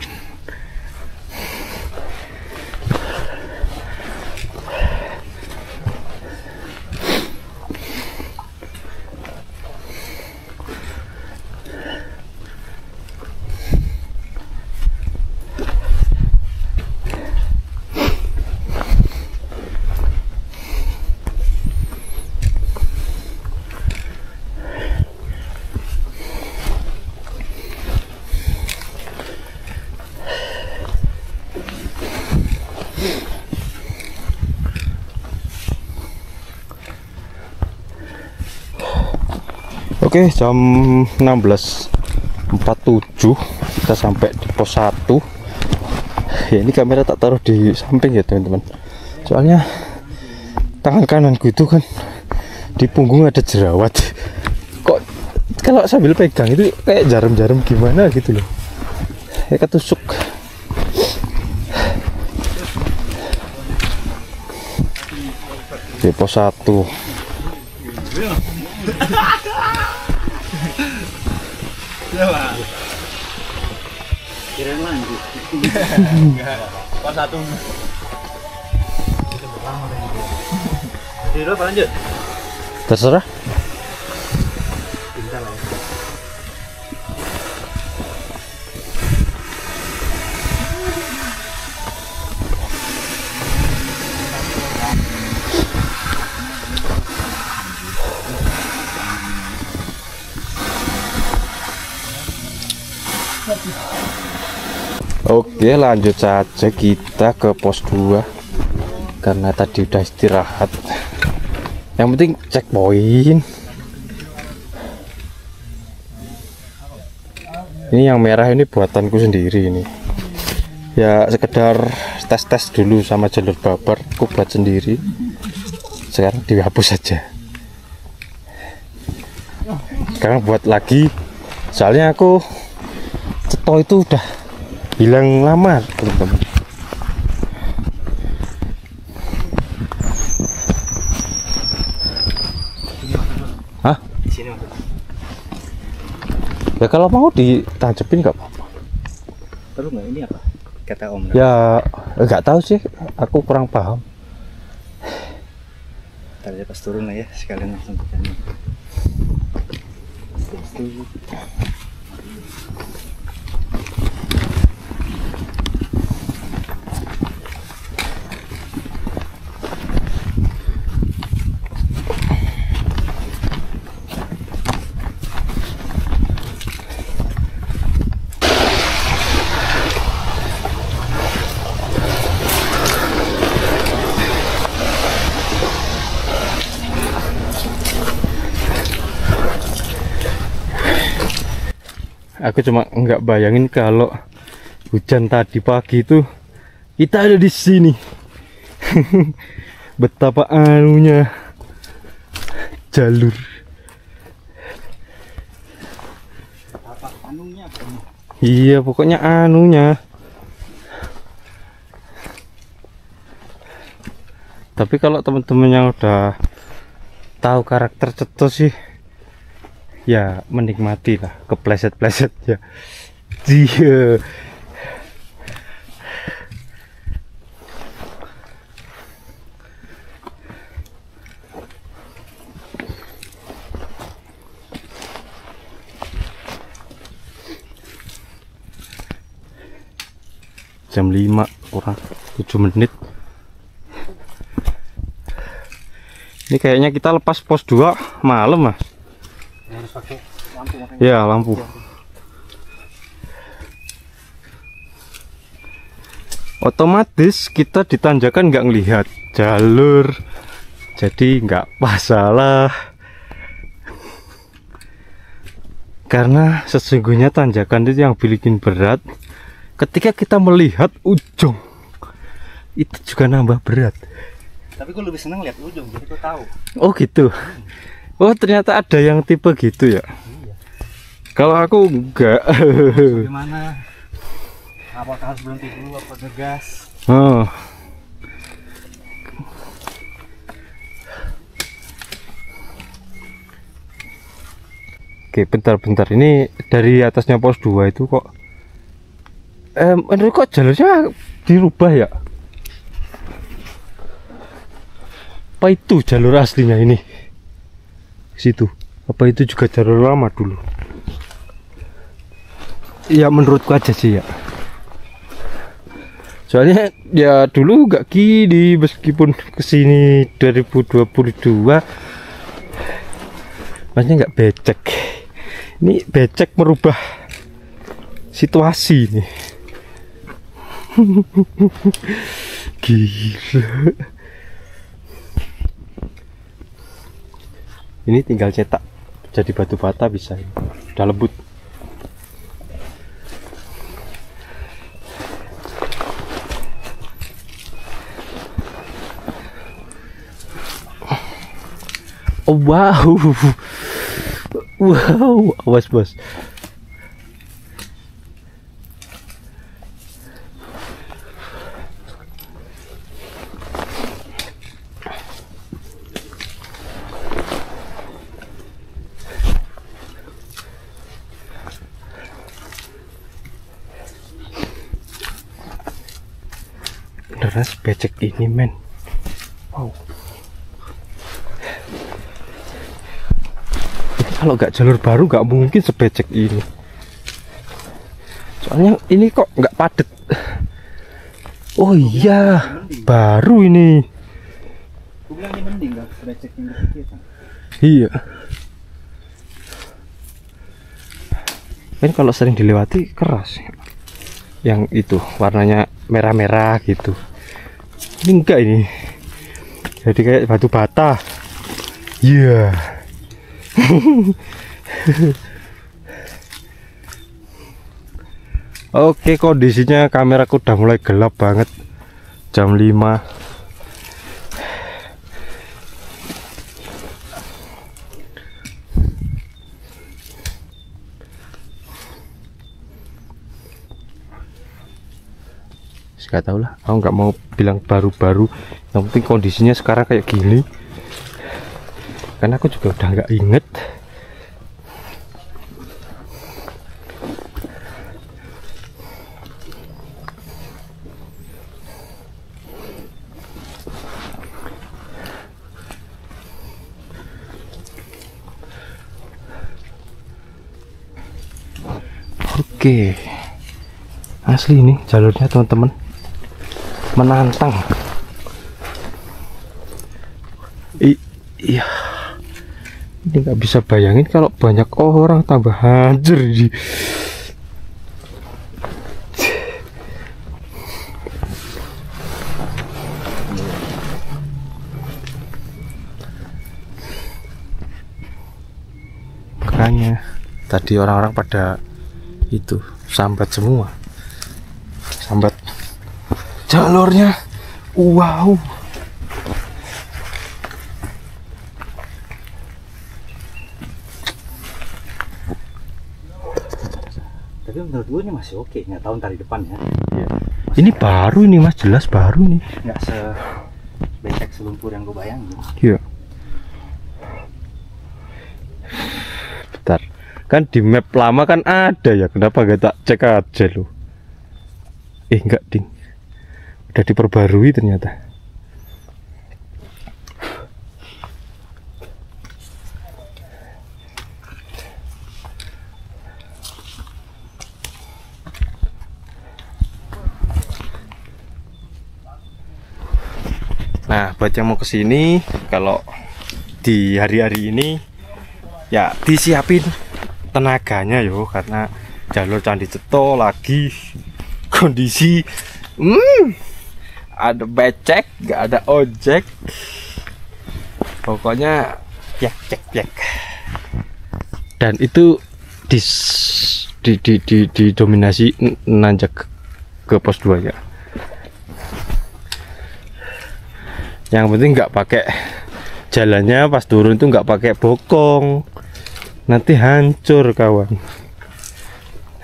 S1: Oke, jam 16.47 kita sampai di pos 1. Ya, ini kamera tak taruh di samping ya teman-teman, soalnya tangan kananku itu kan di punggung ada jerawat. Kok kalau sambil pegang itu kayak jarum-jarum gimana gitu loh, kayak ketusuk. Di pos 1
S5: Pos 1. Dulu apa lanjut?
S1: terserah. Oke, lanjut saja kita ke pos 2 karena tadi udah istirahat. Yang penting checkpoint. Ini yang merah ini buatanku sendiri ini. Ya sekedar tes-tes dulu sama jalur babar, aku buat sendiri. Sekarang dihapus saja. Sekarang buat lagi. Soalnya aku ceto itu udah hilang lama teman-teman. Hah? Ya kalau mau ditancepin nggak apa-apa.
S4: Perlu nggak ini apa? Kata Om.
S1: Ya nggak tahu sih, aku kurang paham.
S4: Ntar aja pas turun lah ya, sekalian langsung ke sana.
S1: Aku cuma nggak bayangin kalau hujan tadi pagi itu kita ada di sini. Betapa anunya jalur. Iya, pokoknya anunya. Tapi kalau teman-teman yang udah tahu karakter ceto sih, ya menikmati lah, kepleset-pleset ya. Dia jam 5 kurang 7 menit. Ini kayaknya kita lepas pos 2 malam mas.
S4: Harus pakai lampu makanya.
S1: Ya lampu. Otomatis kita di tanjakan nggak ngelihat jalur, jadi nggak masalah. Karena sesungguhnya tanjakan itu yang bikin berat. Ketika kita melihat ujung, itu juga nambah berat.
S4: Tapi gue lebih seneng lihat ujung, jadi gue tahu.
S1: Oh gitu. Oh ternyata ada yang tipe gitu ya.
S4: Iya.
S1: Kalau aku enggak.
S4: Gimana? Apakah harus berhenti dulu apa ngegas?
S1: Oh. Oke, bentar-bentar. Ini dari atasnya pos 2 itu kok kok jalurnya dirubah ya? Apa itu jalur aslinya ini? Situ. Apa itu juga jalur lama dulu? Ya menurutku aja sih ya. Soalnya ya dulu nggak gini, meskipun kesini 2022 maksudnya nggak becek. Ini becek merubah situasi nih. Gila. Ini tinggal cetak jadi batu bata bisa. Udah lembut. Oh, wow. Wow, awas bos. Beneran sebecek ini men. Wow. Kalau nggak jalur baru nggak mungkin sebecek ini. Soalnya ini kok nggak padet. Oh iya, baru ini.
S5: Gue bilang ini mending nggak sebecek yang kecil.
S1: Iya. Kan kalau sering dilewati keras. Yang itu warnanya merah-merah gitu. Ini enggak ini. Jadi kayak batu bata. Iya. Yeah. Oke, kondisinya kameraku udah mulai gelap banget. Jam 5. Gak tau lah, aku nggak mau bilang baru-baru. Yang penting kondisinya sekarang kayak gini. Karena aku juga udah nggak inget. Oke, asli ini jalurnya teman-teman, menantang. Iya, ini nggak bisa bayangin kalau banyak orang tambah hancur ini. Makanya tadi orang-orang pada itu sambat semua, sambat jalurnya. Wow.
S4: Tapi menurut gue ini masih oke, nggak tahu ntar di depan ya.
S1: Iya. Ini baru ini mas, jelas baru nih.
S4: Nggak sebecek selumpur yang gue bayangin.
S1: Iya. Bentar, kan di map lama kan ada ya, kenapa gak tak cek aja loh? Enggak ding, udah diperbarui ternyata. Nah, buat yang mau kesini, kalau di hari-hari ini ya disiapin tenaganya yo, karena jalur Candi Ceto lagi kondisi ada becek, nggak ada ojek, pokoknya piak. Dan itu didominasi nanjak ke pos 2 ya. Yang penting nggak pakai jalannya pas turun itu nggak pakai bokong, nanti hancur kawan.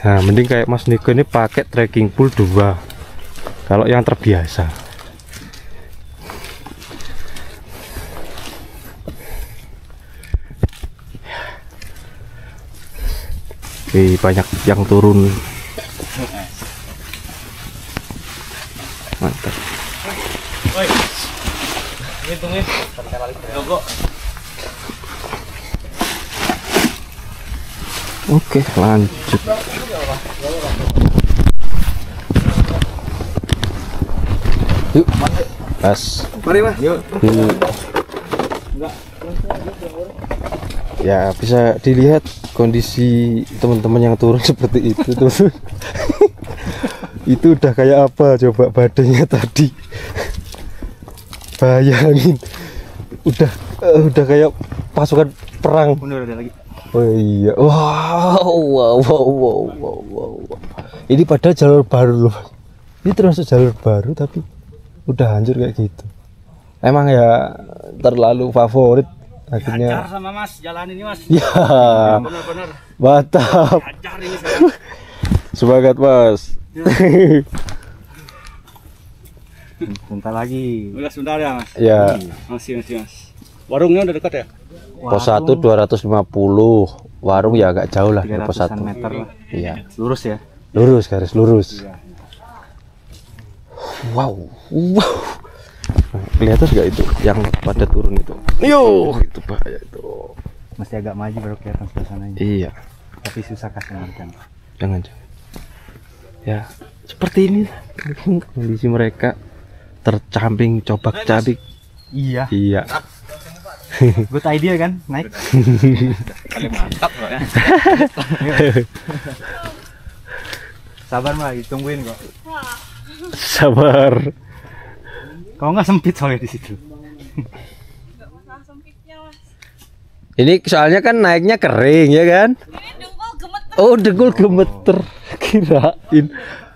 S1: Nah, mending kayak Mas Niko ini pakai trekking pole 2 kalau yang terbiasa. Oke, banyak yang turun. Mantap. Oke, lanjut. Yuk, pas.
S5: Mari mas.
S1: Yuk. Ya, bisa dilihat kondisi teman-teman yang turun seperti itu tuh. Itu udah kayak apa coba badannya tadi. Bayangin, udah kayak pasukan perang.
S5: Udah lagi.
S3: Oh iya, wow. Ini padahal jalur baru loh. Ini termasuk jalur baru tapi udah hancur kayak gitu. Emang ya terlalu favorit akhirnya.
S5: Ajar sama Mas, jalan ini Mas.
S3: Ya,
S5: Benar-benar.
S3: mantap.
S5: Ajar ini saya.
S3: Semangat Mas.
S4: Bentar lagi.
S5: Udah sebentar ya Mas.
S3: Ya,
S5: Masih Mas. Warungnya udah dekat ya?
S3: pos 1 250, warung ya agak jauh lah dari pos 1.
S4: 300 meter lah.
S3: Iya,
S4: Lurus ya.
S3: lurus garis lurus.
S4: Iya.
S3: Wow. Nah, kelihatan nggak itu yang pada turun itu? Yo, itu bahaya itu.
S4: Mesti agak maju baru kelihatan sebelah sananya.
S3: Iya,
S4: Tapi susah kasih kan.
S3: jangan. Ya, seperti ini kondisi mereka tercamping cobak-cabik.
S4: Iya.
S3: Iya.
S4: Good idea kan naik.
S5: Paling mantap kok ya.
S4: Sabar mah, ditungguin kok.
S3: Sabar.
S4: Kalau nggak sempit soalnya di situ.
S3: Ini soalnya kan naiknya kering ya kan? Oh, dengkul gemeter. Kirain.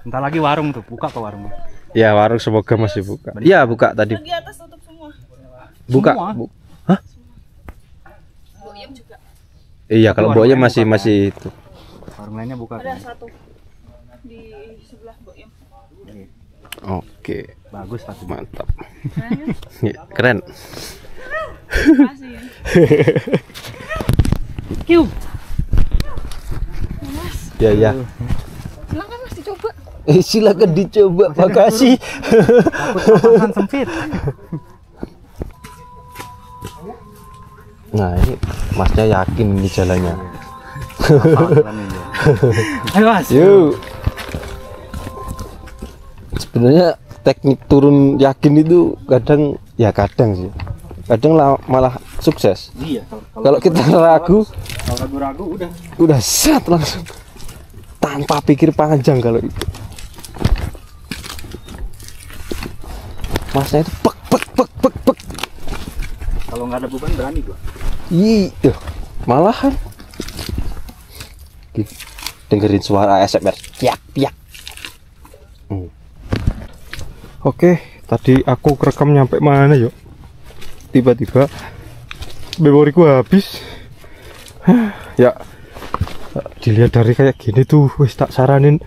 S4: Bentar lagi warung tuh, buka ke warung.
S3: Ya, warung semoga masih buka. Iya, buka tadi.
S6: Di atas tutup semua.
S3: Buka.
S4: Semua?
S3: Hah?
S6: Boyem juga.
S3: Iya, kalau
S4: Warung
S3: Boyem
S4: lain
S3: masih
S4: buka,
S3: masih itu.
S4: Warung lainnya buka.
S6: Ada satu di sebelah Boyem.
S3: Oke,
S4: Bagus tapi.
S3: mantap. Ya, keren.
S6: Makasih ya. Kiu.
S3: Ya, ya.
S6: Silakan Mas dicoba.
S3: Silakan dicoba. Makasih.
S4: Papasan sempit.
S3: Nah, ini Masnya yakin ini jalannya.
S4: Ayo Mas.
S3: Yuk. Sebenarnya teknik turun yakin itu kadang sih. Kadang malah sukses.
S4: Iya,
S3: Kalau kita ragu,
S4: kalau ragu-ragu
S3: udah set langsung tanpa pikir panjang kalau itu. Masnya itu pek.
S4: kalau nggak ada beban berani gua.
S3: Iya, malahan. Oke, dengerin suara ASMR. Piak. Oke, tadi aku kerekam nyampe mana yuk? Tiba-tiba memoriku habis. Ya, dilihat dari kayak gini tuh, wis tak saranin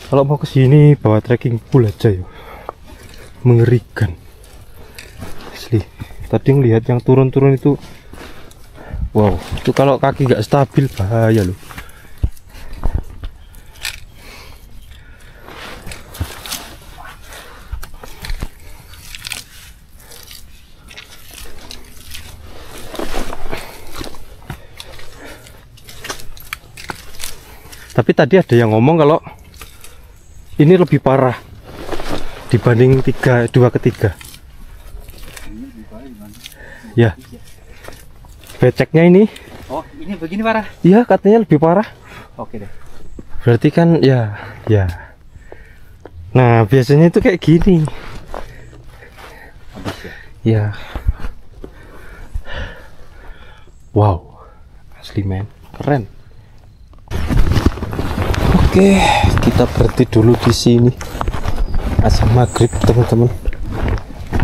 S3: kalau mau ke sini bawa trekking full aja yuk. Mengerikan. Asli. Tadi ngelihat yang turun-turun itu, wow, itu kalau kaki nggak stabil bahaya loh. Tapi tadi ada yang ngomong kalau ini lebih parah dibanding 2 ke 3. Ya, beceknya ini,
S4: Oh, ini begini parah.
S3: iya katanya lebih parah.
S4: Oke deh.
S3: Berarti kan ya. Nah, biasanya itu kayak gini. Ya. Wow, asli men, keren. Oke, kita berhenti dulu di sini. Azan maghrib teman-teman.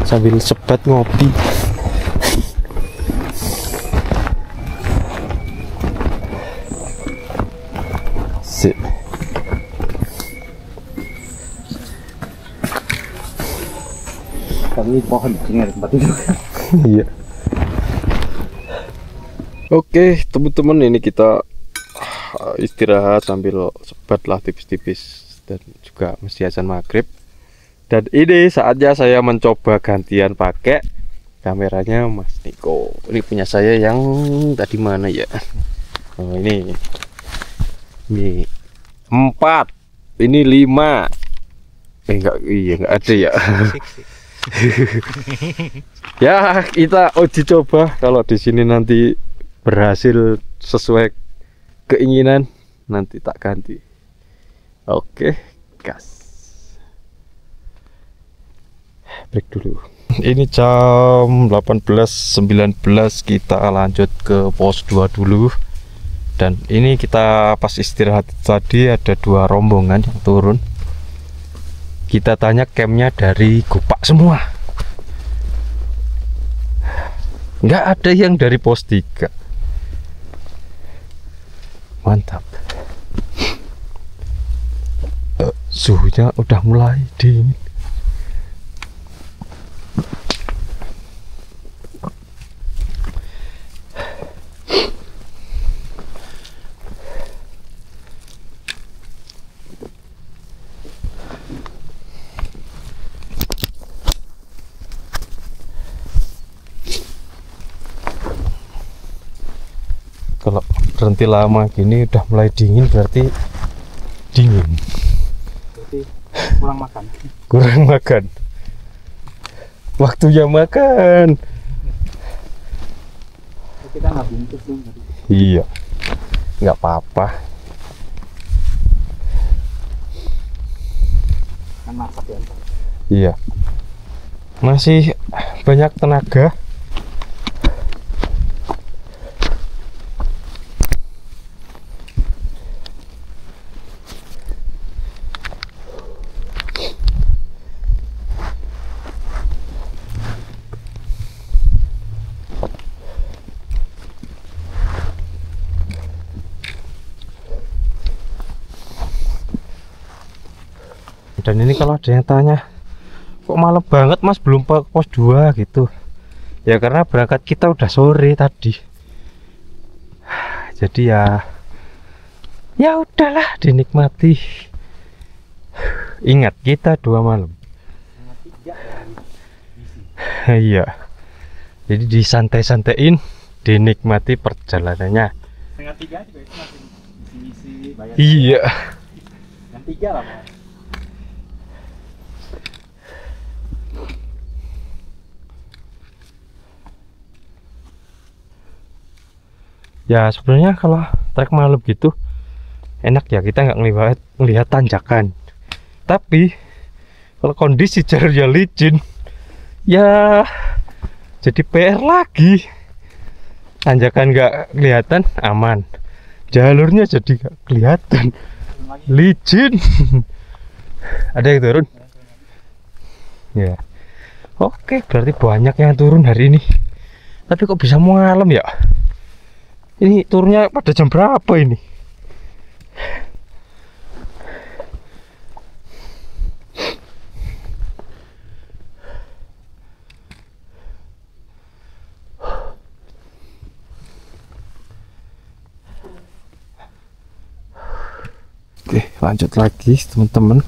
S3: Sambil sebat ngopi. Sip.
S4: Tapi pohon ini ada tempat duduk.
S3: Iya. Oke, teman-teman, ini kita istirahat sambil sebat lah tipis-tipis dan juga mesti azan maghrib. Dan ini saatnya saya mencoba gantian pakai kameranya Mas Niko. Ini punya saya yang tadi mana ya? Oh, ini 4, ini 5. Enggak ada ya. Ya, kita uji coba kalau di sini nanti berhasil sesuai keinginan, nanti tak ganti. Oke, gas.
S1: break dulu. Ini jam 18.19, kita lanjut ke pos 2 dulu. Dan ini kita pas istirahat tadi ada 2 rombongan yang turun. Kita tanya campnya dari Gupak semua, nggak ada yang dari pos 3. Mantap. Suhunya udah mulai dingin. Kalau berhenti lama gini udah mulai dingin, berarti dingin.
S5: Berarti kurang makan.
S1: Kurang makan. Waktunya makan.
S5: Kita nggak bungkus dong tadi.
S1: Iya, nggak apa-apa.
S5: Kan masak ya.
S1: Iya, masih banyak tenaga. Dan ini kalau ada yang tanya, kok malam banget mas belum ke pos 2 gitu, ya karena berangkat kita udah sore tadi. Jadi ya udahlah, dinikmati. Ingat, kita 2 malam. Iya, jadi disantai-santaiin, dinikmati perjalanannya.
S5: Setengah 3 juga itu masih ngisi bayar.
S1: Iya.
S5: Yang 3 lah mas.
S1: Ya sebenarnya kalau trek malam gitu enak ya, kita nggak ngelihat tanjakan. Tapi kalau kondisi jalurnya licin, ya jadi PR lagi. Tanjakan nggak kelihatan aman, jalurnya jadi nggak kelihatan, licin. Ada yang turun? Ya. Oke, berarti banyak yang turun hari ini. Tapi kok bisa malam ya? Ini turunnya pada jam berapa ini? Oke, lanjut lagi teman-teman.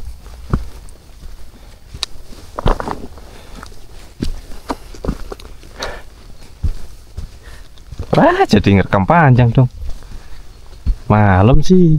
S1: Wah, jadi ngerekam panjang dong. Malam sih.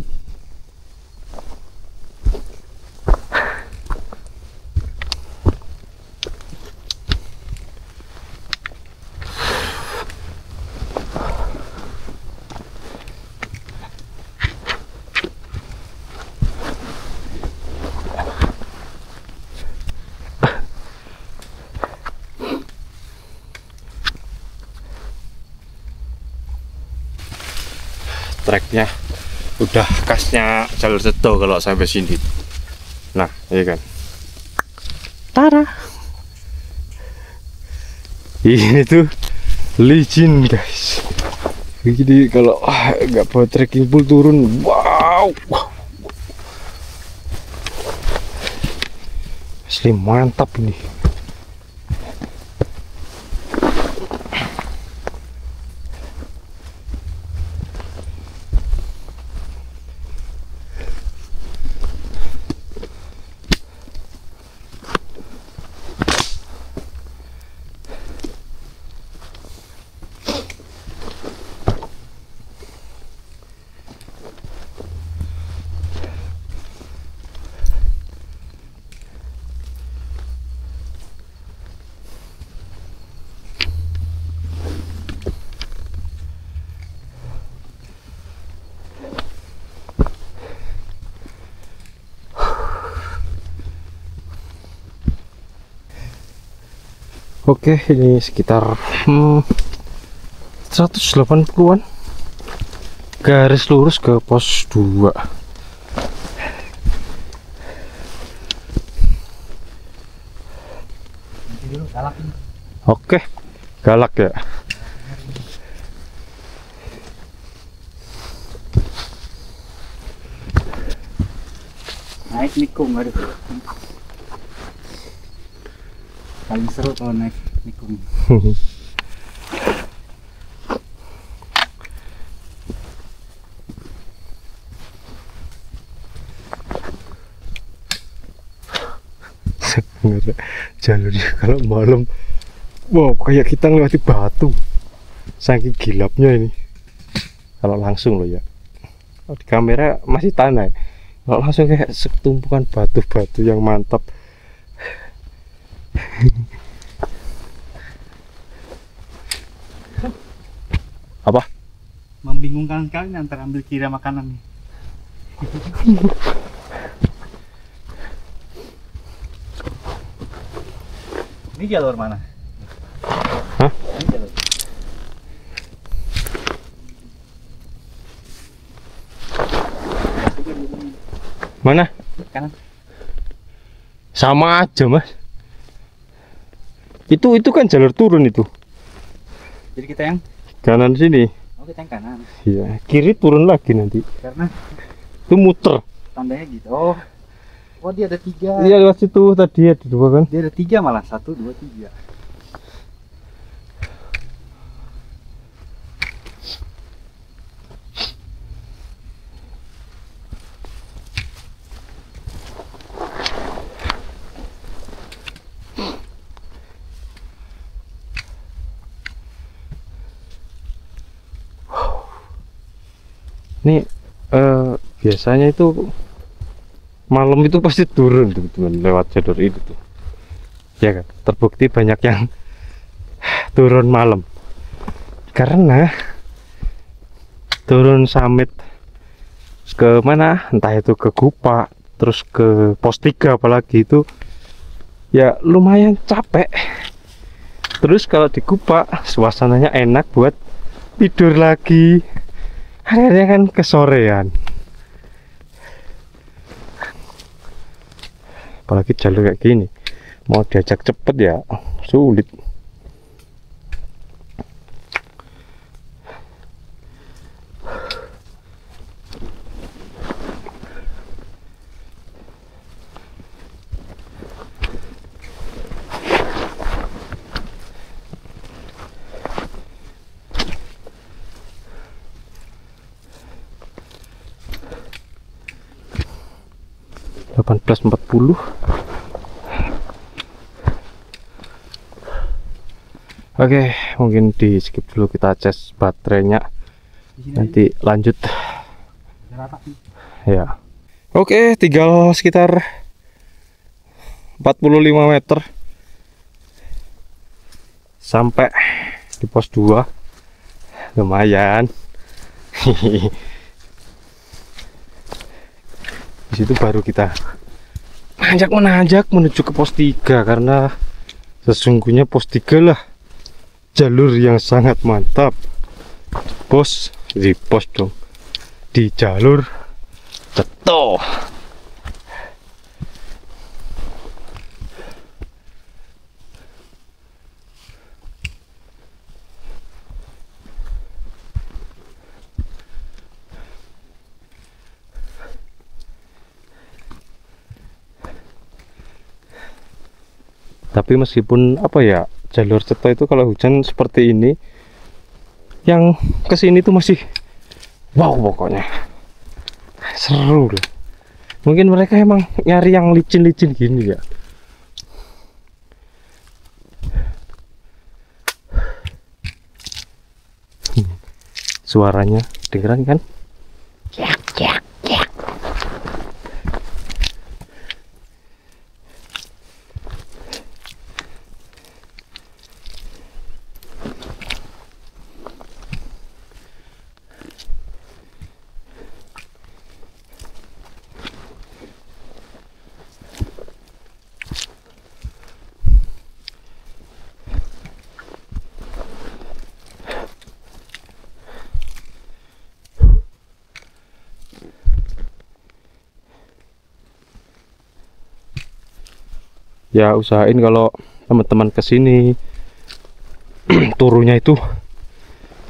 S1: Treknya udah khasnya jalur Seto kalau sampai sini. Nah, iya kan. Tara. Ini tuh licin guys. Jadi kalau nggak buat trekking pool turun, wow. Asli mantap ini. Oke, ini sekitar 180-an garis lurus ke pos 2. Oke, galak ya.
S4: Naik nikung, aduh. Paling seru kalau naik nikung.
S1: Sebenarnya jalurnya kalau malam, wow, kayak kita ngelewati batu, saking gilapnya ini. Kalau langsung loh ya, kalau di kamera masih tanah ya. Kalau langsung kayak setumpukan batu-batu yang mantap. Apa?
S4: Membingungkan kali antara ambil kira makanan nih. Ini jalur mana?
S1: Hah?
S4: Ini jalur.
S1: Mana?
S4: Kanan.
S1: Sama aja mas. Itu kan jalur turun itu.
S4: Jadi kita yang
S1: Kanan sini.
S4: oh kita yang kanan.
S1: Iya. Kiri turun lagi nanti.
S4: Karena
S1: Itu muter.
S4: tandanya gitu. Oh. Oh dia ada 3.
S1: Iya lewat situ tadi ada 2 kan.
S4: Dia ada 3 malah. 1, 2, 3.
S1: Ini biasanya itu malam itu pasti turun teman-teman lewat jalur itu tuh. Ya kan? Terbukti banyak yang turun malam. Karena turun summit ke mana? Entah itu ke Gupa, terus ke pos 3 apalagi itu ya lumayan capek. Terus kalau di Gupa suasananya enak buat tidur lagi. Akhirnya kan kesorean. Apalagi jalur kayak gini, mau diajak cepet ya sulit. (18.40). Oke, mungkin di skip dulu, kita cas baterainya, nanti lanjut ya. Oke, tinggal sekitar 45 meter sampai di pos 2. Lumayan. Di situ baru kita menanjak menuju ke pos 3, karena sesungguhnya pos 3 lah jalur yang sangat mantap. Pos dong, di jalur Ceto. Tapi meskipun apa ya, jalur Ceto itu kalau hujan seperti ini, yang kesini tuh masih wow, pokoknya seru lah. Mungkin mereka emang nyari yang licin-licin gini ya. Suaranya dengeran kan? Ya usahain kalau teman-teman kesini turunnya itu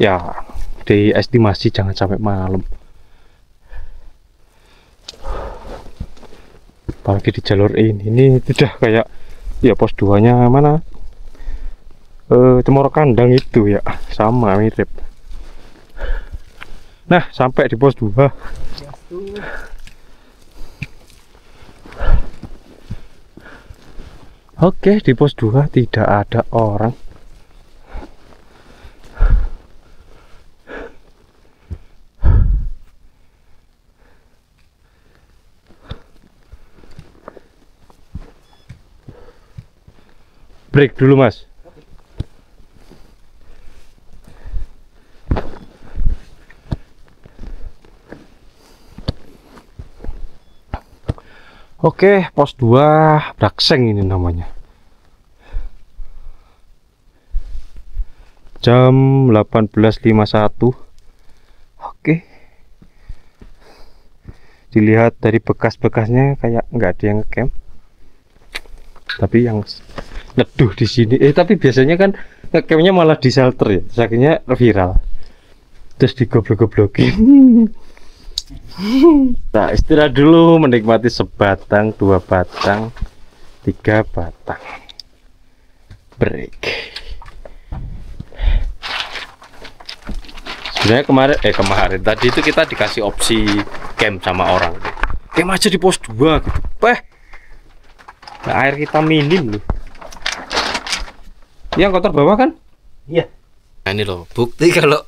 S1: ya diestimasi jangan sampai malam. Apalagi di jalur ini udah kayak ya pos 2 nya mana Cemoro Kandang itu ya, sama mirip. Nah sampai di pos 2. Oke, di pos 2 tidak ada orang. Break dulu, Mas. Oke, pos 2 Brakseng ini namanya. Jam 18.51. Oke. Dilihat dari bekas-bekasnya kayak nggak ada yang ngecamp. Tapi yang neduh di sini. Tapi biasanya kan ngecampnya malah di shelter ya. Terus akhirnya viral. Terus digoblok-goblokin. Nah, istirahat dulu, menikmati sebatang, 2 batang, 3 batang. Break. Sebenarnya kemarin tadi itu kita dikasih opsi camp sama orang. Camp aja di pos 2 gitu. Nah, air kita minim loh. Yang kotor bawah kan?
S3: Iya.
S2: Nah, ini loh bukti kalau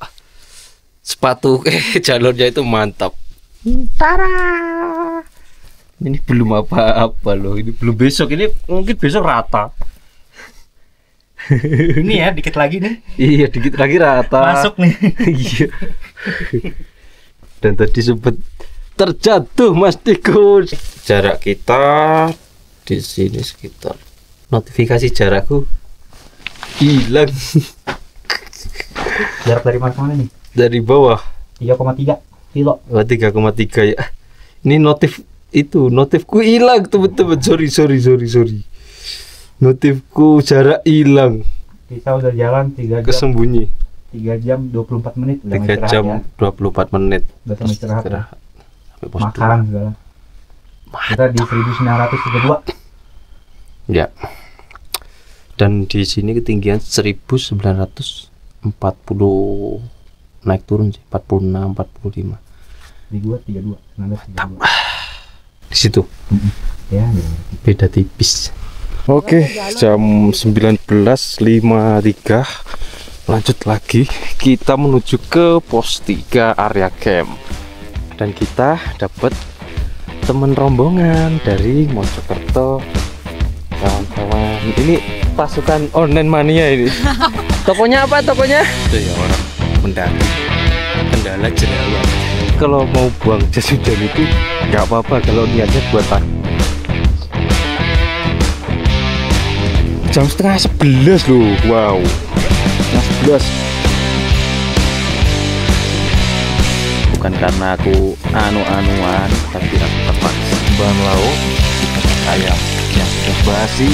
S2: sepatu jalurnya itu mantap. Tara. Ini belum apa-apa loh. Ini belum besok. Ini mungkin besok rata.
S4: Ini ya dikit lagi nih.
S2: Iya, dikit lagi rata.
S4: Masuk nih.
S2: Iya. Dan tadi sempat terjatuh Mas Tikus. Jarak kita di sini sekitar. Notifikasi jarakku hilang.
S4: Jarak dari mana nih?
S2: Dari bawah.
S4: 3,3 kilo.
S2: 3,3 ya. Ini notifku hilang teman-teman. Sorry. Notifku jarak hilang.
S4: Kita udah jalan 3 jam.
S2: Kesembunyi.
S4: 3 jam 24 menit.
S2: 3 jam ya. 24 menit.
S4: Udah sama istirahat.
S2: Sampai pos
S4: Makan segala. Kita di 1932.
S2: Ya. Dan di sini ketinggian 1940, naik turun sih 46 45.
S4: Di gua 32, 1932.
S2: Di situ.
S4: Ya.
S2: Beda tipis.
S1: Oke, jam 19.53. Lanjut lagi. Kita menuju ke pos 3 area camp. Dan kita dapat teman rombongan dari Mojokerto. Kawan-kawan, ini pasukan online mania ini. Tokonya apa tokonya?
S2: Itu ya orang mendaki. Kendala jerawat.
S1: Kalau mau buang jas hujan itu nggak apa-apa kalau niatnya buat pagi. Jam 10:30 loh, wow. Jam 11.
S2: Bukan karena aku anu-anuan, tapi aku terpaksa
S1: Bahan lauk ayam yang sudah basi.